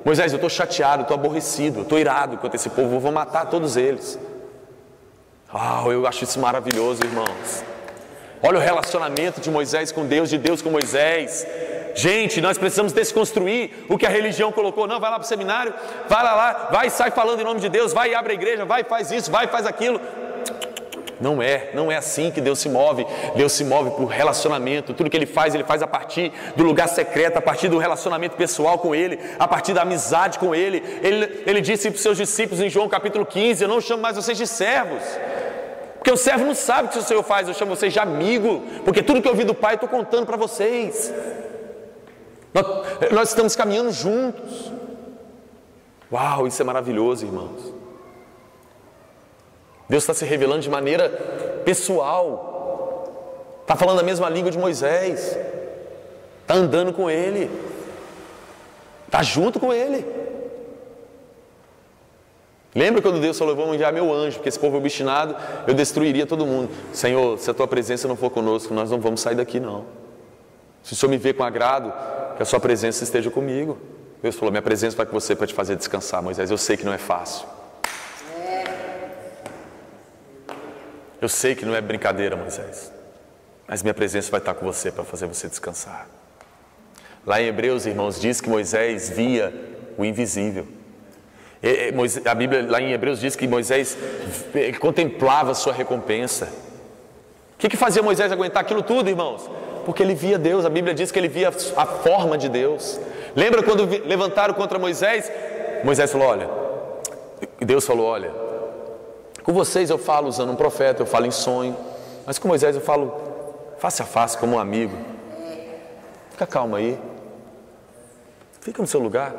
Moisés, eu estou chateado, estou aborrecido, estou irado contra esse povo, eu vou matar todos eles. Eu acho isso maravilhoso, irmãos. Olha o relacionamento de Moisés com Deus, de Deus com Moisés. Gente, nós precisamos desconstruir o que a religião colocou. Não, vai lá para o seminário, vai lá, vai e sai falando em nome de Deus, vai e abre a igreja, vai e faz isso, vai e faz aquilo. Não é assim que Deus se move. Deus se move por relacionamento. Tudo que Ele faz a partir do lugar secreto, a partir do relacionamento pessoal com Ele, a partir da amizade com Ele. Ele disse para os seus discípulos em João capítulo 15, eu não chamo mais vocês de servos, porque o servo não sabe o que o Senhor faz, eu chamo vocês de amigo, porque tudo que eu ouvi do Pai eu estou contando para vocês. Nós estamos caminhando juntos. Uau, isso é maravilhoso, irmãos. Deus está se revelando de maneira pessoal. Está falando a mesma língua de Moisés. Está andando com ele. Está junto com ele. Lembra quando Deus falou: eu vou enviar meu anjo, porque esse povo é obstinado, eu destruiria todo mundo. Senhor, se a tua presença não for conosco, nós não vamos sair daqui não. Se o Senhor me vê com agrado, que a sua presença esteja comigo. Deus falou: minha presença vai com você para te fazer descansar, Moisés. Eu sei que não é fácil. Eu sei que não é brincadeira, Moisés. Mas minha presença vai estar com você para fazer você descansar. Lá em Hebreus, irmãos, diz que Moisés via o invisível. A Bíblia lá em Hebreus diz que Moisés contemplava a sua recompensa. O que fazia Moisés aguentar aquilo tudo, irmãos? Porque ele via Deus. A Bíblia diz que ele via a forma de Deus. Lembra quando levantaram contra Moisés? Moisés falou: olha, Deus falou: olha, com vocês eu falo usando um profeta, eu falo em sonho, mas com Moisés eu falo face a face, como um amigo. Fica calmo aí. Fica no seu lugar.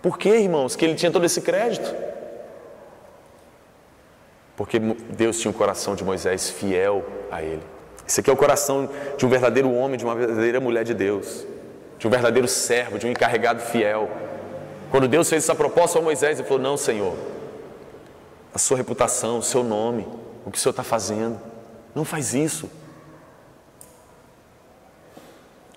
Por que, irmãos, que ele tinha todo esse crédito? Porque Deus tinha o coração de Moisés fiel a ele. Esse aqui é o coração de um verdadeiro homem, de uma verdadeira mulher de Deus, de um verdadeiro servo, de um encarregado fiel. Quando Deus fez essa proposta a Moisés, ele falou: não, Senhor, a sua reputação, o seu nome, o que o Senhor está fazendo, não faz isso.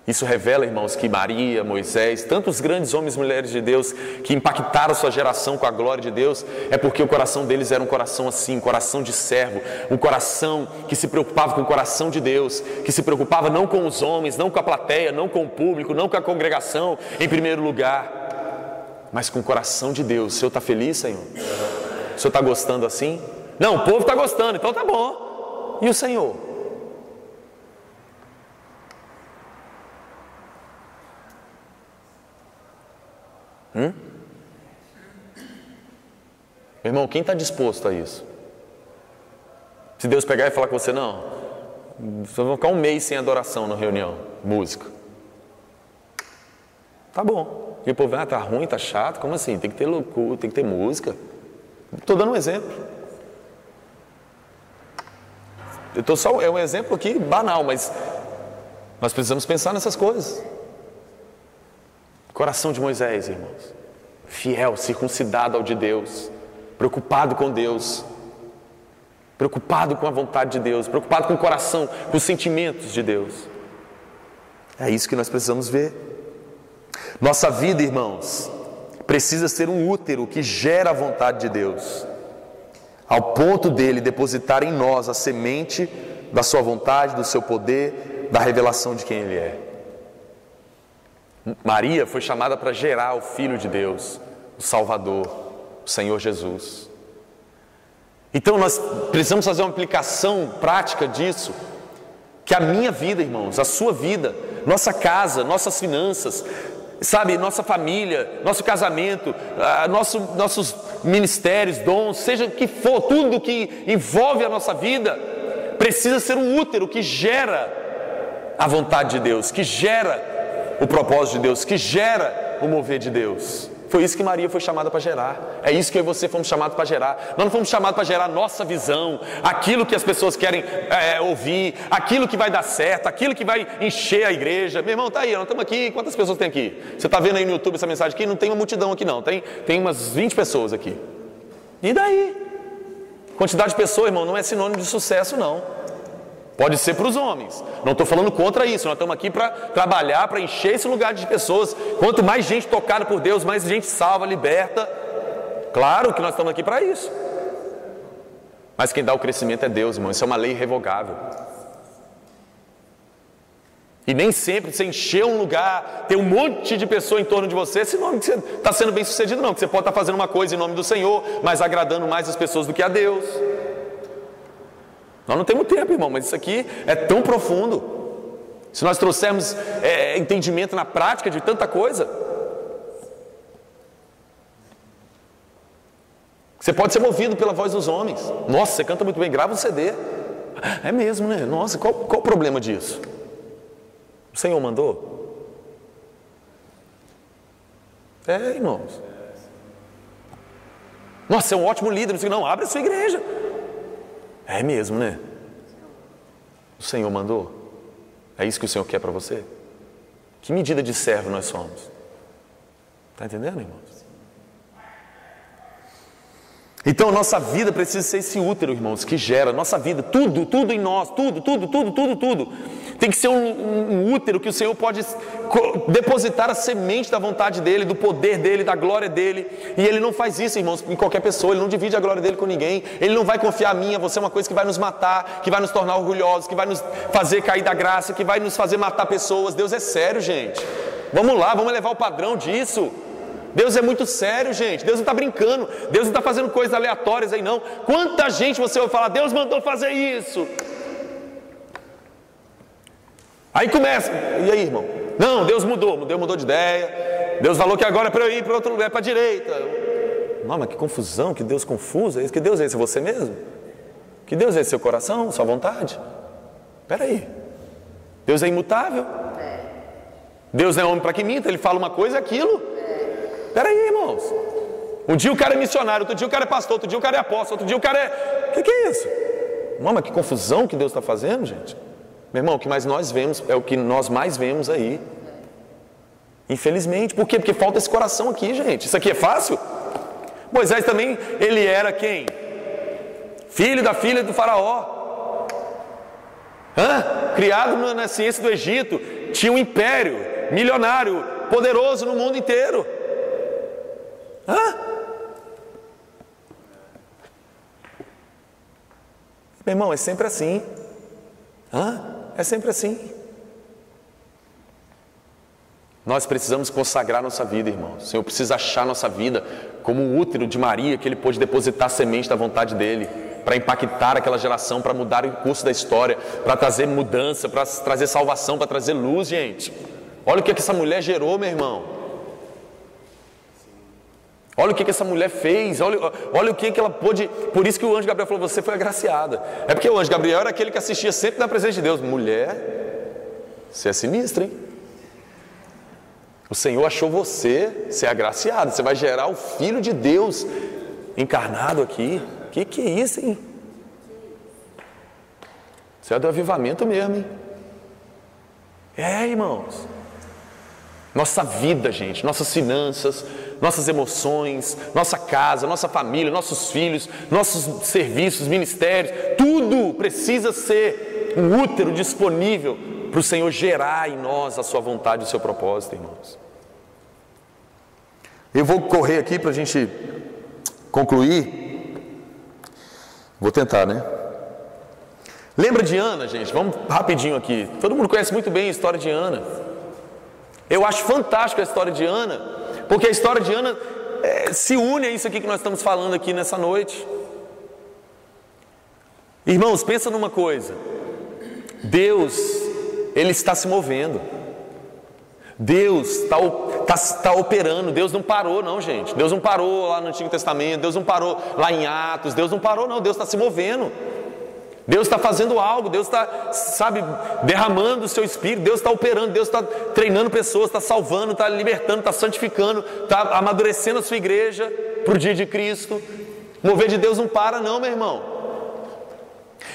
Isso revela, irmãos, que Maria, Moisés, tantos grandes homens e mulheres de Deus que impactaram a sua geração com a glória de Deus, é porque o coração deles era um coração assim, um coração de servo, um coração que se preocupava com o coração de Deus, que se preocupava não com os homens, não com a plateia, não com o público, não com a congregação em primeiro lugar, mas com o coração de Deus. O Senhor está feliz, Senhor? O Senhor está gostando assim? Não, o povo está gostando, então tá bom. E o Senhor? Meu irmão, quem está disposto a isso? Se Deus pegar e falar com você: não, vocês vão ficar um mês sem adoração na reunião, música. Tá bom. E o povo: tá ruim, tá chato, como assim? Tem que ter loucura, tem que ter música. Estou dando um exemplo. É um exemplo aqui banal, mas nós precisamos pensar nessas coisas. Coração de Moisés, irmãos, fiel, circuncidado ao de Deus, preocupado com Deus, preocupado com a vontade de Deus, preocupado com o coração, com os sentimentos de Deus. É isso que nós precisamos ver. Nossa vida, irmãos, precisa ser um útero que gera a vontade de Deus, ao ponto dele depositar em nós a semente da sua vontade, do seu poder, da revelação de quem Ele é. Maria foi chamada para gerar o Filho de Deus, o Salvador, o Senhor Jesus. Então nós precisamos fazer uma aplicação prática disso, que a minha vida, irmãos, a sua vida, nossa casa, nossas finanças, sabe, nossa família, nosso casamento, nossos ministérios, dons, seja o que for, tudo que envolve a nossa vida, precisa ser um útero que gera a vontade de Deus, que gera o propósito de Deus, que gera o mover de Deus. Foi isso que Maria foi chamada para gerar. É isso que eu e você fomos chamados para gerar. Nós não fomos chamados para gerar nossa visão, aquilo que as pessoas querem ouvir, aquilo que vai dar certo, aquilo que vai encher a igreja. Meu irmão, tá aí, nós estamos aqui. Quantas pessoas tem aqui? Você está vendo aí no YouTube essa mensagem aqui? Não tem uma multidão aqui não, tem umas 20 pessoas aqui. E daí? Quantidade de pessoas, irmão, não é sinônimo de sucesso não. Pode ser para os homens, não estou falando contra isso, nós estamos aqui para trabalhar, para encher esse lugar de pessoas. Quanto mais gente tocada por Deus, mais gente salva, liberta. Claro que nós estamos aqui para isso. Mas quem dá o crescimento é Deus, irmão, isso é uma lei irrevogável. E nem sempre você encher um lugar, ter um monte de pessoa em torno de você, senão que você está sendo bem sucedido não, que você pode estar fazendo uma coisa em nome do Senhor, mas agradando mais as pessoas do que a Deus. Nós não temos tempo, irmão, mas isso aqui é tão profundo. Se nós trouxermos entendimento na prática de tanta coisa, você pode ser movido pela voz dos homens. Nossa, você canta muito bem, grava um CD. É mesmo, né? Nossa, qual o problema disso? O Senhor mandou? Irmãos. Nossa, você é um ótimo líder. Não, abre a sua igreja. É mesmo, né? O Senhor mandou. É isso que o Senhor quer para você? Que medida de servo nós somos? Está entendendo, irmãos? Então, nossa vida precisa ser esse útero, irmãos, que gera. Nossa vida, tudo em nós, tudo. Tem que ser um útero que o Senhor pode depositar a semente da vontade dEle, do poder dEle, da glória dEle. E Ele não faz isso, irmãos, em qualquer pessoa. Ele não divide a glória dEle com ninguém. Ele não vai confiar a mim, a você, uma coisa que vai nos matar, que vai nos tornar orgulhosos, que vai nos fazer cair da graça, que vai nos fazer matar pessoas. Deus é sério, gente. Vamos lá, vamos elevar o padrão disso. Deus é muito sério, gente. Deus não está brincando. Deus não está fazendo coisas aleatórias aí, não. Quanta gente você vai falar, Deus mandou fazer isso. Aí começa, e aí, irmão? Não, Deus mudou de ideia. Deus falou que agora é para eu ir para outro lugar, para a direita. Não, mas que confusão, que Deus confuso. Que Deus é esse? É você mesmo? Que Deus é esse? Seu coração, sua vontade? Espera aí. Deus é imutável? Deus não é homem para que minta, Ele fala uma coisa, é aquilo. Espera aí, irmãos. Um dia o cara é missionário, outro dia o cara é pastor, outro dia o cara é apóstolo, outro dia o cara é... O que é isso? Não, mas que confusão que Deus está fazendo, gente. Meu irmão, o que mais nós vemos é o que nós mais vemos aí. Infelizmente. Por quê? Porque falta esse coração aqui, gente. Isso aqui é fácil? Moisés também, ele era quem? Filho da filha do faraó. Criado na ciência do Egito. Tinha um império milionário, poderoso no mundo inteiro. Meu irmão, é sempre assim. É sempre assim. Nós precisamos consagrar nossa vida, irmãos. O Senhor precisa achar nossa vida como o útero de Maria, que Ele pôde depositar a semente da vontade dEle, para impactar aquela geração, para mudar o curso da história, para trazer mudança, para trazer salvação, para trazer luz, gente. Olha o que essa mulher gerou, meu irmão. Olha o que essa mulher fez, olha o que ela pôde. Por isso que o anjo Gabriel falou, você foi agraciada. É porque o anjo Gabriel era aquele que assistia sempre na presença de Deus. Mulher, você é sinistra, hein? O Senhor achou você é agraciado. Você vai gerar o Filho de Deus encarnado aqui. Que é isso, hein? Isso é do avivamento mesmo, hein? Irmãos. Nossa vida, gente, nossas finanças, nossas emoções, nossa casa, nossa família, nossos filhos, nossos serviços, ministérios, tudo precisa ser um útero disponível para o Senhor gerar em nós a sua vontade e o seu propósito, irmãos. Eu vou correr aqui para a gente concluir. Vou tentar, né? Lembra de Ana, gente? Vamos rapidinho aqui. Todo mundo conhece muito bem a história de Ana. Eu acho fantástico a história de Ana, porque a história de Ana se une a isso aqui que nós estamos falando aqui nessa noite. Irmãos, pensa numa coisa. Deus, Ele está se movendo. Deus está operando. Deus não parou não, gente. Deus não parou lá no Antigo Testamento. Deus não parou lá em Atos. Deus não parou não. Deus está se movendo. Deus está fazendo algo, Deus está, derramando o seu Espírito, Deus está operando, Deus está treinando pessoas, está salvando, está libertando, está santificando, está amadurecendo a sua igreja para o dia de Cristo. O mover de Deus não para não, meu irmão.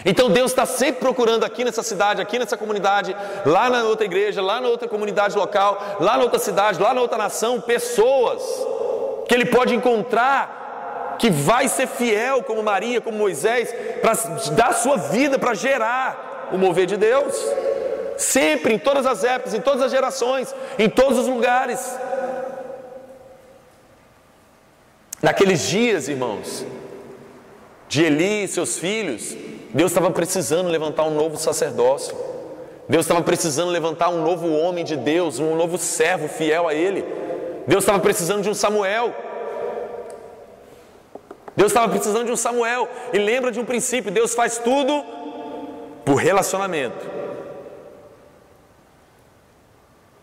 Então Deus está sempre procurando aqui nessa cidade, aqui nessa comunidade, lá na outra igreja, lá na outra comunidade local, lá na outra cidade, lá na outra nação, pessoas que Ele pode encontrar, que vai ser fiel como Maria, como Moisés, para dar sua vida para gerar o mover de Deus. Sempre, em todas as épocas, em todas as gerações, em todos os lugares. Naqueles dias, irmãos, de Eli e seus filhos, Deus estava precisando levantar um novo sacerdócio. Deus estava precisando levantar um novo homem de Deus, um novo servo fiel a Ele. Deus estava precisando de um Samuel. Deus estava precisando de um Samuel. E lembra de um princípio: Deus faz tudo por relacionamento.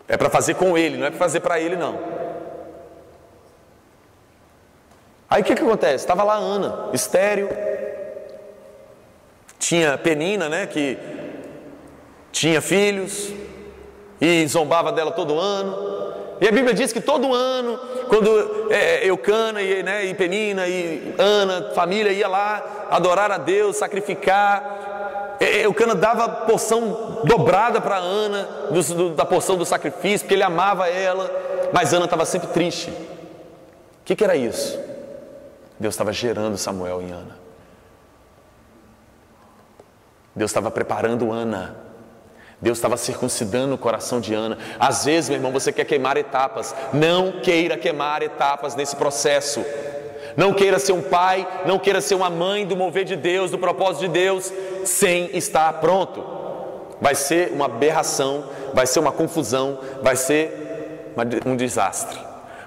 É para fazer com Ele, não é para fazer para Ele não. Aí o que acontece? Estava lá Ana, estéril. Tinha Penina, né, que tinha filhos e zombava dela todo ano. E a Bíblia diz que todo ano, quando Eucana e Penina e Ana, família, ia lá adorar a Deus, sacrificar, Eucana dava porção dobrada para Ana, da porção do sacrifício, porque ele amava ela, mas Ana estava sempre triste. O que era isso? Deus estava gerando Samuel em Ana. Deus estava preparando Ana. Deus estava circuncidando o coração de Ana. Às vezes, meu irmão, você quer queimar etapas. Não queira queimar etapas nesse processo. Não queira ser um pai, não queira ser uma mãe do mover de Deus, do propósito de Deus, sem estar pronto. Vai ser uma aberração, vai ser uma confusão, vai ser um desastre.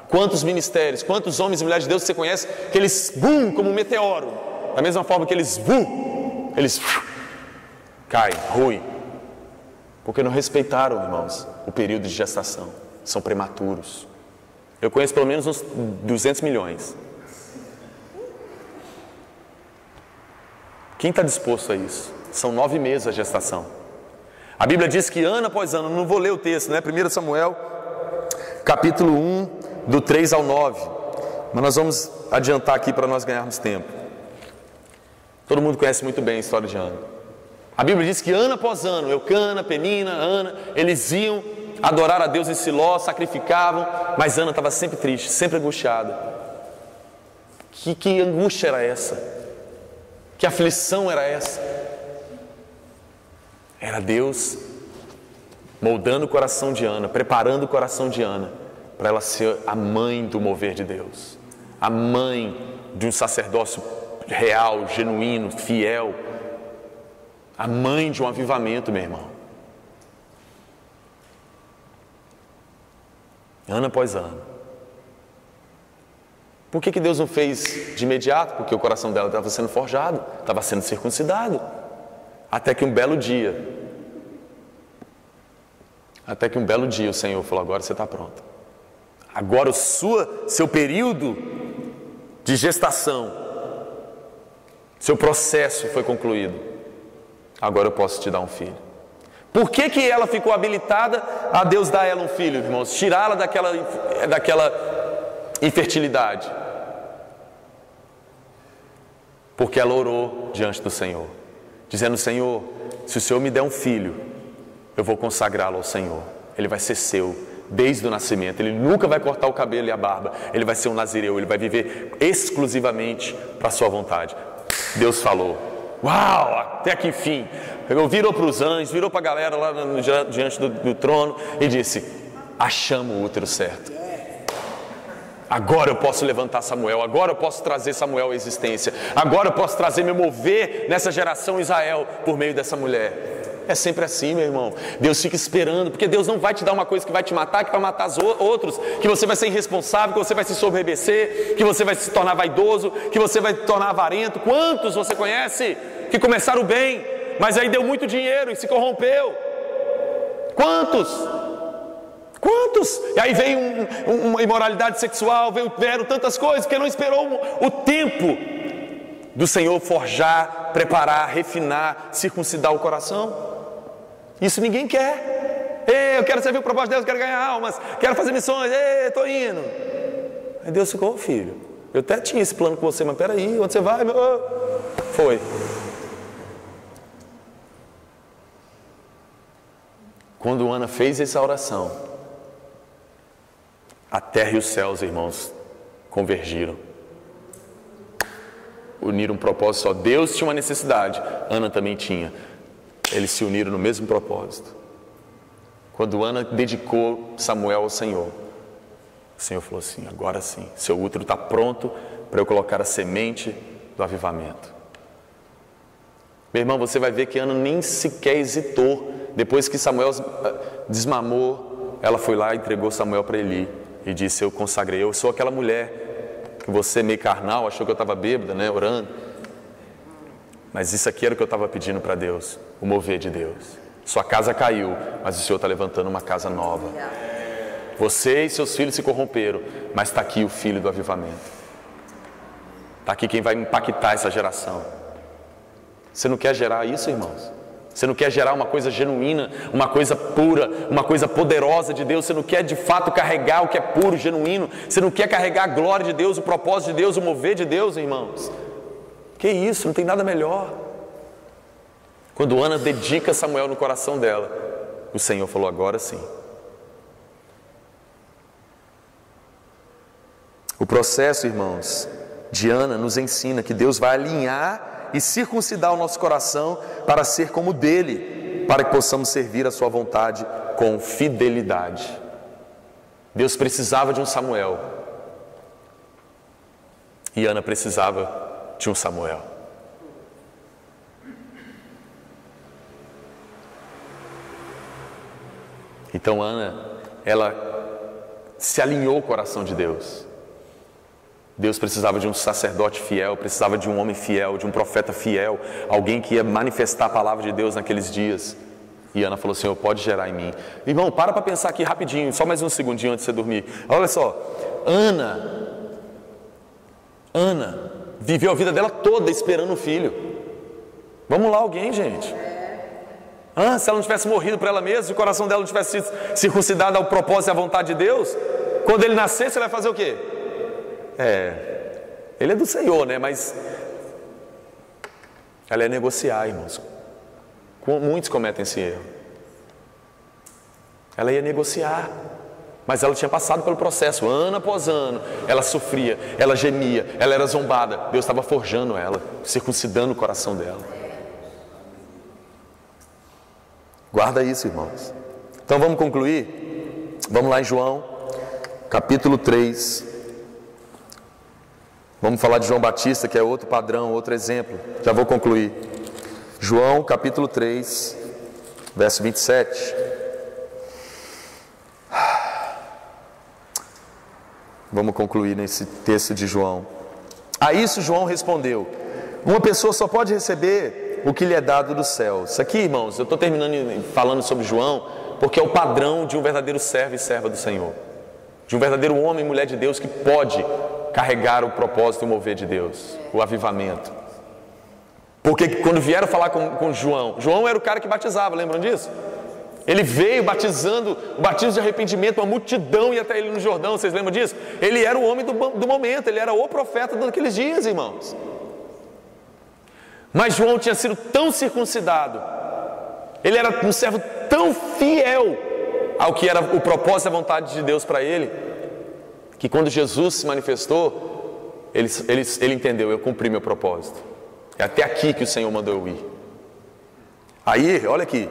Quantos ministérios, quantos homens e mulheres de Deus você conhece que eles como um meteoro, da mesma forma que eles caem, ruem, porque não respeitaram, irmãos, o período de gestação, são prematuros. Eu conheço pelo menos uns 200 milhões. Quem está disposto a isso? São 9 meses a gestação. A Bíblia diz que ano após ano, não vou ler o texto, né? 1 Samuel, capítulo 1, do 3 ao 9. Mas nós vamos adiantar aqui para nós ganharmos tempo. Todo mundo conhece muito bem a história de Ana. A Bíblia diz que ano após ano, Eucana, Penina, Ana, eles iam adorar a Deus em Siló, sacrificavam, mas Ana estava sempre triste, sempre angustiada. Que angústia era essa? Que aflição era essa? Era Deus moldando o coração de Ana, preparando o coração de Ana, para ela ser a mãe do mover de Deus, a mãe de um sacerdócio real, genuíno, fiel, a mãe de um avivamento, meu irmão. Ano após ano. Por que Deus não fez de imediato? Porque o coração dela estava sendo forjado, estava sendo circuncidado. Até que um belo dia o Senhor falou: agora você está pronta. Agora seu período de gestação, seu processo foi concluído. Agora eu posso te dar um filho. Por que ela ficou habilitada a Deus dar a ela um filho, irmãos? Tirá-la daquela infertilidade. Porque ela orou diante do Senhor, dizendo: Senhor, se o Senhor me der um filho, eu vou consagrá-lo ao Senhor. Ele vai ser seu desde o nascimento. Ele nunca vai cortar o cabelo e a barba. Ele vai ser um nazireu. Ele vai viver exclusivamente para a sua vontade. Deus falou. Uau, até que enfim. Virou para os anjos, virou para a galera lá diante do trono e disse: achamos o útero certo. Agora eu posso levantar Samuel, agora eu posso trazer Samuel à existência, agora eu posso trazer meu mover nessa geração Israel por meio dessa mulher. É sempre assim, meu irmão. Deus fica esperando, porque Deus não vai te dar uma coisa que vai te matar, que vai matar os outros, que você vai ser irresponsável, que você vai se soberbecer, que você vai se tornar vaidoso, que você vai se tornar avarento. Quantos você conhece que começaram bem, mas aí deu muito dinheiro e se corrompeu? Quantos? E aí veio uma imoralidade sexual, vieram tantas coisas, porque não esperou o tempo do Senhor forjar, preparar, refinar, circuncidar o coração. Isso ninguém quer. Eu quero servir o propósito de Deus, quero ganhar almas, quero fazer missões, estou indo. Aí Deus ficou: filho, eu até tinha esse plano com você, mas peraí, onde você vai? Foi. Quando Ana fez essa oração, a terra e os céus, irmãos, convergiram. Uniram um propósito só. Deus tinha uma necessidade, Ana também tinha. Eles se uniram no mesmo propósito. Quando Ana dedicou Samuel ao Senhor, o Senhor falou assim: agora sim, seu útero está pronto para eu colocar a semente do avivamento. Meu irmão, você vai ver que Ana nem sequer hesitou. Depois que Samuel desmamou, ela foi lá e entregou Samuel para Eli e disse: eu consagrei, eu sou aquela mulher que você, meio carnal, achou que eu estava bêbada, né, orando. Mas isso aqui era o que eu estava pedindo para Deus, o mover de Deus. Sua casa caiu, mas o Senhor está levantando uma casa nova. Você e seus filhos se corromperam, mas está aqui o filho do avivamento. Está aqui quem vai impactar essa geração. Você não quer gerar isso, irmãos? Você não quer gerar uma coisa genuína, uma coisa pura, uma coisa poderosa de Deus. Você não quer de fato carregar o que é puro, genuíno. Você não quer carregar a glória de Deus, o propósito de Deus, o mover de Deus, irmãos. Que isso, não tem nada melhor. Quando Ana dedica Samuel no coração dela, o Senhor falou: agora sim. O processo, irmãos, de Ana nos ensina que Deus vai alinhar e circuncidar o nosso coração para ser como o dele, para que possamos servir a sua vontade com fidelidade. Deus precisava de um Samuel e Ana precisava de um Samuel. Então Ana, ela se alinhou o coração de Deus. Deus precisava de um sacerdote fiel, precisava de um homem fiel, de um profeta fiel, alguém que ia manifestar a palavra de Deus naqueles dias. E Ana falou: Senhor, pode gerar em mim. Irmão, para pensar aqui rapidinho, só mais um segundinho antes de você dormir. Olha só, Ana viveu a vida dela toda esperando um filho. Vamos lá, alguém, gente. Se ela não tivesse morrido para ela mesma, se o coração dela não tivesse sido circuncidado ao propósito e à vontade de Deus, quando ele nascesse, ela vai fazer o quê? Ele é do Senhor, né? Mas ela ia negociar, irmãos. Muitos cometem esse erro. Ela ia negociar, mas ela tinha passado pelo processo, ano após ano. Ela sofria, ela gemia, ela era zombada. Deus estava forjando ela, circuncidando o coração dela. Guarda isso, irmãos. Então vamos concluir? Vamos lá em João, capítulo 3. Vamos falar de João Batista, que é outro padrão, outro exemplo. Já vou concluir. João, capítulo 3, verso 27. Vamos concluir nesse texto de João. A isso João respondeu: uma pessoa só pode receber o que lhe é dado do céu. Isso aqui, irmãos, eu estou terminando falando sobre João, porque é o padrão de um verdadeiro servo e serva do Senhor. De um verdadeiro homem e mulher de Deus que pode carregar o propósito e o mover de Deus, o avivamento. Porque quando vieram falar com João era o cara que batizava, lembram disso? Ele veio batizando, o batismo de arrependimento, uma multidão ia até ele no Jordão, vocês lembram disso? Ele era o homem do momento, ele era o profeta daqueles dias, irmãos. Mas João tinha sido tão circuncidado, ele era um servo tão fiel ao que era o propósito e a vontade de Deus para ele, que quando Jesus se manifestou, ele entendeu: eu cumpri meu propósito. É até aqui que o Senhor mandou eu ir. Aí, olha aqui.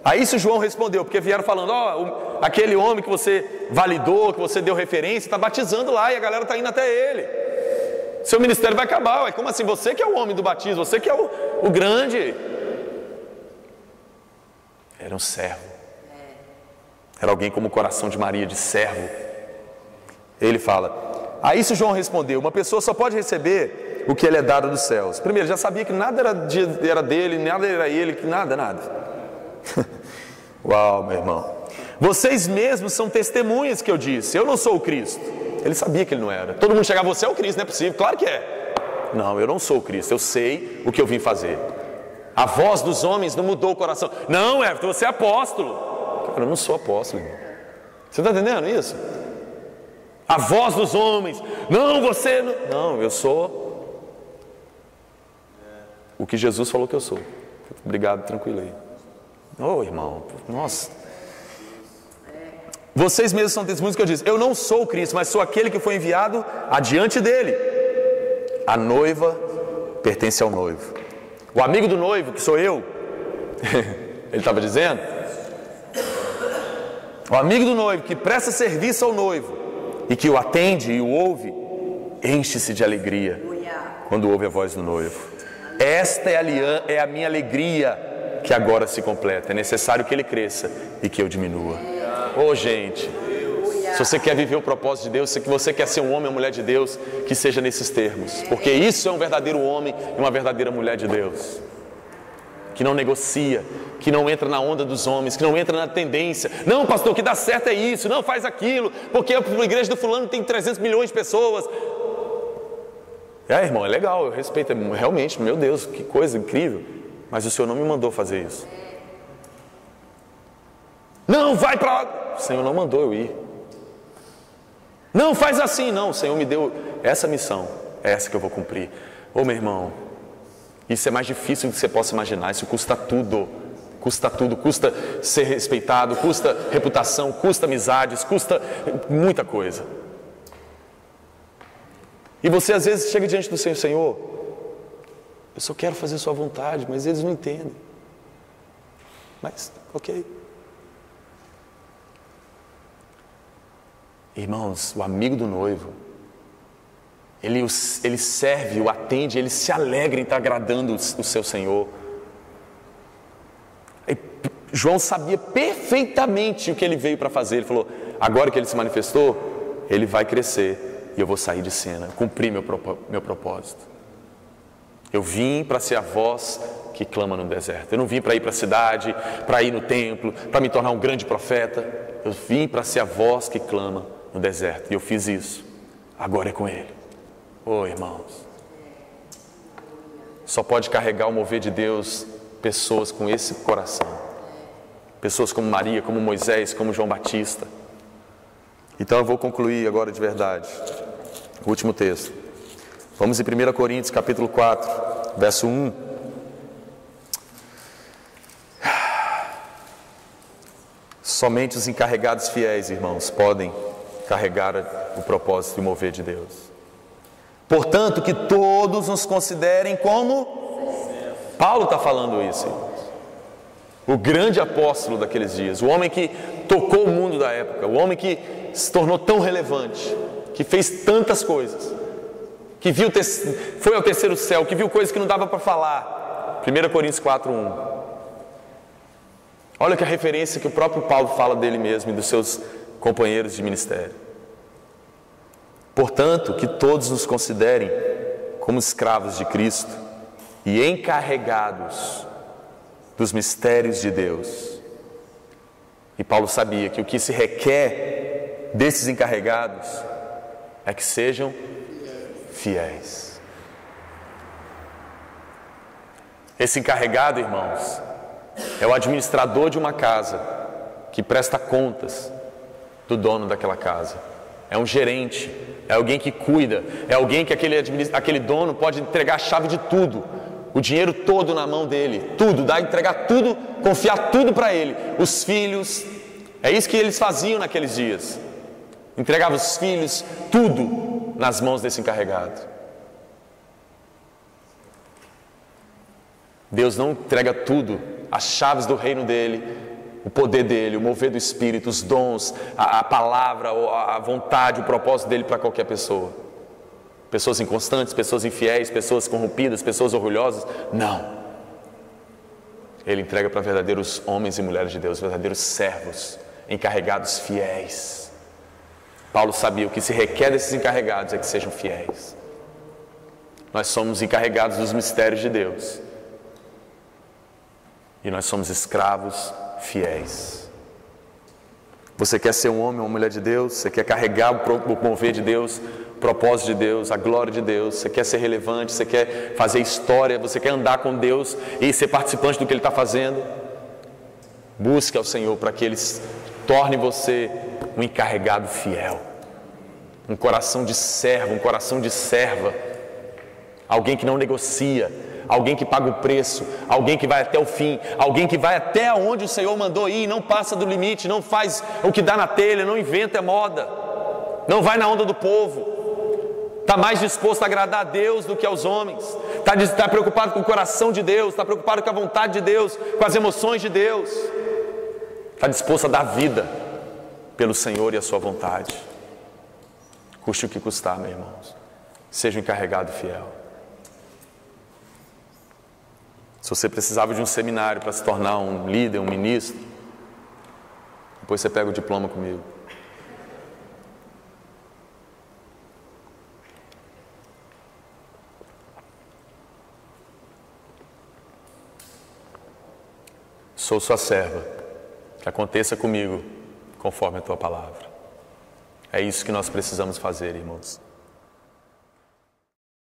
Aí isso João respondeu, porque vieram falando: aquele homem que você validou, que você deu referência, está batizando lá e a galera está indo até ele. Seu ministério vai acabar. Ué, como assim? Você que é o homem do batismo, você que é o grande. Era um servo. Era alguém como o coração de Maria, de servo. Ele fala: a isso João respondeu: uma pessoa só pode receber o que ele é dado dos céus. Primeiro, já sabia que nada era dele, nada era ele, que nada. Uau, meu irmão. Vocês mesmos são testemunhas que eu disse: eu não sou o Cristo. Ele sabia que ele não era. Todo mundo chegava: você é o Cristo, não é possível. Claro que é. Não, eu não sou o Cristo, eu sei o que eu vim fazer. A voz dos homens não mudou o coração. Não, Everton, você é apóstolo. Cara, eu não sou apóstolo, irmão. Você está entendendo isso? A voz dos homens. Não, você não. Não, eu sou o que Jesus falou que eu sou. Obrigado, tranquilo aí. Irmão, nossa. Vocês mesmos são testemunhas que eu disse: eu não sou o Cristo, mas sou aquele que foi enviado adiante dele. A noiva pertence ao noivo. O amigo do noivo, que sou eu, ele estava dizendo, o amigo do noivo que presta serviço ao noivo e que o atende e o ouve, enche-se de alegria quando ouve a voz do noivo. Esta é a minha alegria que agora se completa. É necessário que ele cresça e que eu diminua. Gente, se você quer viver o propósito de Deus, se você quer ser um homem ou mulher de Deus, que seja nesses termos, porque isso é um verdadeiro homem e uma verdadeira mulher de Deus, que não negocia, que não entra na onda dos homens, que não entra na tendência. Não, pastor, o que dá certo é isso, não faz aquilo, porque a igreja do fulano tem 300 milhões de pessoas. Irmão, é legal, eu respeito, realmente, meu Deus, que coisa incrível. mas o Senhor não me mandou fazer isso. Não, vai para lá. O Senhor não mandou eu ir. Não, faz assim. Não, o Senhor me deu essa missão. É essa que eu vou cumprir. Ô meu irmão, isso é mais difícil do que você possa imaginar. Isso custa tudo. Custa tudo. Custa ser respeitado, custa reputação, custa amizades, custa muita coisa. E você às vezes chega diante do Senhor: Senhor, eu só quero fazer sua vontade, mas eles não entendem. Mas, ok. Irmãos, o amigo do noivo, ele serve, o atende, ele se alegra em estar agradando o seu Senhor. E João sabia perfeitamente o que ele veio para fazer. Ele falou: agora que ele se manifestou, ele vai crescer e eu vou sair de cena, cumprir meu propósito. Eu vim para ser a voz que clama no deserto. Eu não vim para ir para a cidade, para ir no templo, para me tornar um grande profeta. Eu vim para ser a voz que clama no deserto, e eu fiz isso. Agora é com Ele. Oh, irmãos, só pode carregar o mover de Deus pessoas com esse coração, pessoas como Maria, como Moisés, como João Batista. Então eu vou concluir agora de verdade. O último texto. Vamos em 1 Coríntios capítulo 4, verso 1. Somente os encarregados fiéis, irmãos, podem carregar o propósito e mover de Deus. Portanto, que todos nos considerem como... Paulo está falando isso, irmãos. O grande apóstolo daqueles dias, o homem que tocou o mundo da época, o homem que se tornou tão relevante, que fez tantas coisas, que foi ao terceiro céu, que viu coisas que não dava para falar. 1 Coríntios 4, 1. Olha que a referência que o próprio Paulo fala dele mesmo e dos seus companheiros de ministério. Portanto, que todos nos considerem como escravos de Cristo e encarregados dos mistérios de Deus. E Paulo sabia que o que se requer desses encarregados é que sejam fiéis. Esse encarregado, irmãos, é o administrador de uma casa que presta contas do dono daquela casa. É um gerente, é alguém que cuida, é alguém que aquele dono pode entregar a chave de tudo, o dinheiro todo na mão dele, tudo, entregar tudo, confiar tudo para ele. Os filhos, é isso que eles faziam naqueles dias. Entregavam os filhos, tudo nas mãos desse encarregado. Deus não entrega tudo, as chaves do reino dele, o poder dele, o mover do Espírito, os dons, a palavra, a vontade, o propósito dele para qualquer pessoa. Pessoas inconstantes, pessoas infiéis, pessoas corrompidas, pessoas orgulhosas. Não. Ele entrega para verdadeiros homens e mulheres de Deus, verdadeiros servos, encarregados fiéis. Paulo sabia o que se requer desses encarregados é que sejam fiéis. Nós somos encarregados dos mistérios de Deus. E nós somos escravos fiéis. Você quer ser um homem ou uma mulher de Deus? Você quer carregar o mover de Deus, o propósito de Deus, a glória de Deus? Você quer ser relevante? Você quer fazer história? Você quer andar com Deus e ser participante do que Ele está fazendo? Busque ao Senhor para que Ele torne você um encarregado fiel, um coração de servo, um coração de serva, alguém que não negocia, alguém que paga o preço, alguém que vai até o fim, alguém que vai até onde o Senhor mandou ir, não passa do limite, não faz o que dá na telha, não inventa moda, não vai na onda do povo, está mais disposto a agradar a Deus do que aos homens, está preocupado com o coração de Deus, está preocupado com a vontade de Deus, com as emoções de Deus, está disposto a dar vida pelo Senhor e a sua vontade, custe o que custar, meus irmãos. Seja um encarregado fiel. Se você precisava de um seminário para se tornar um líder, um ministro, depois você pega o diploma comigo. Sou sua serva, que aconteça comigo conforme a tua palavra. É isso que nós precisamos fazer, irmãos.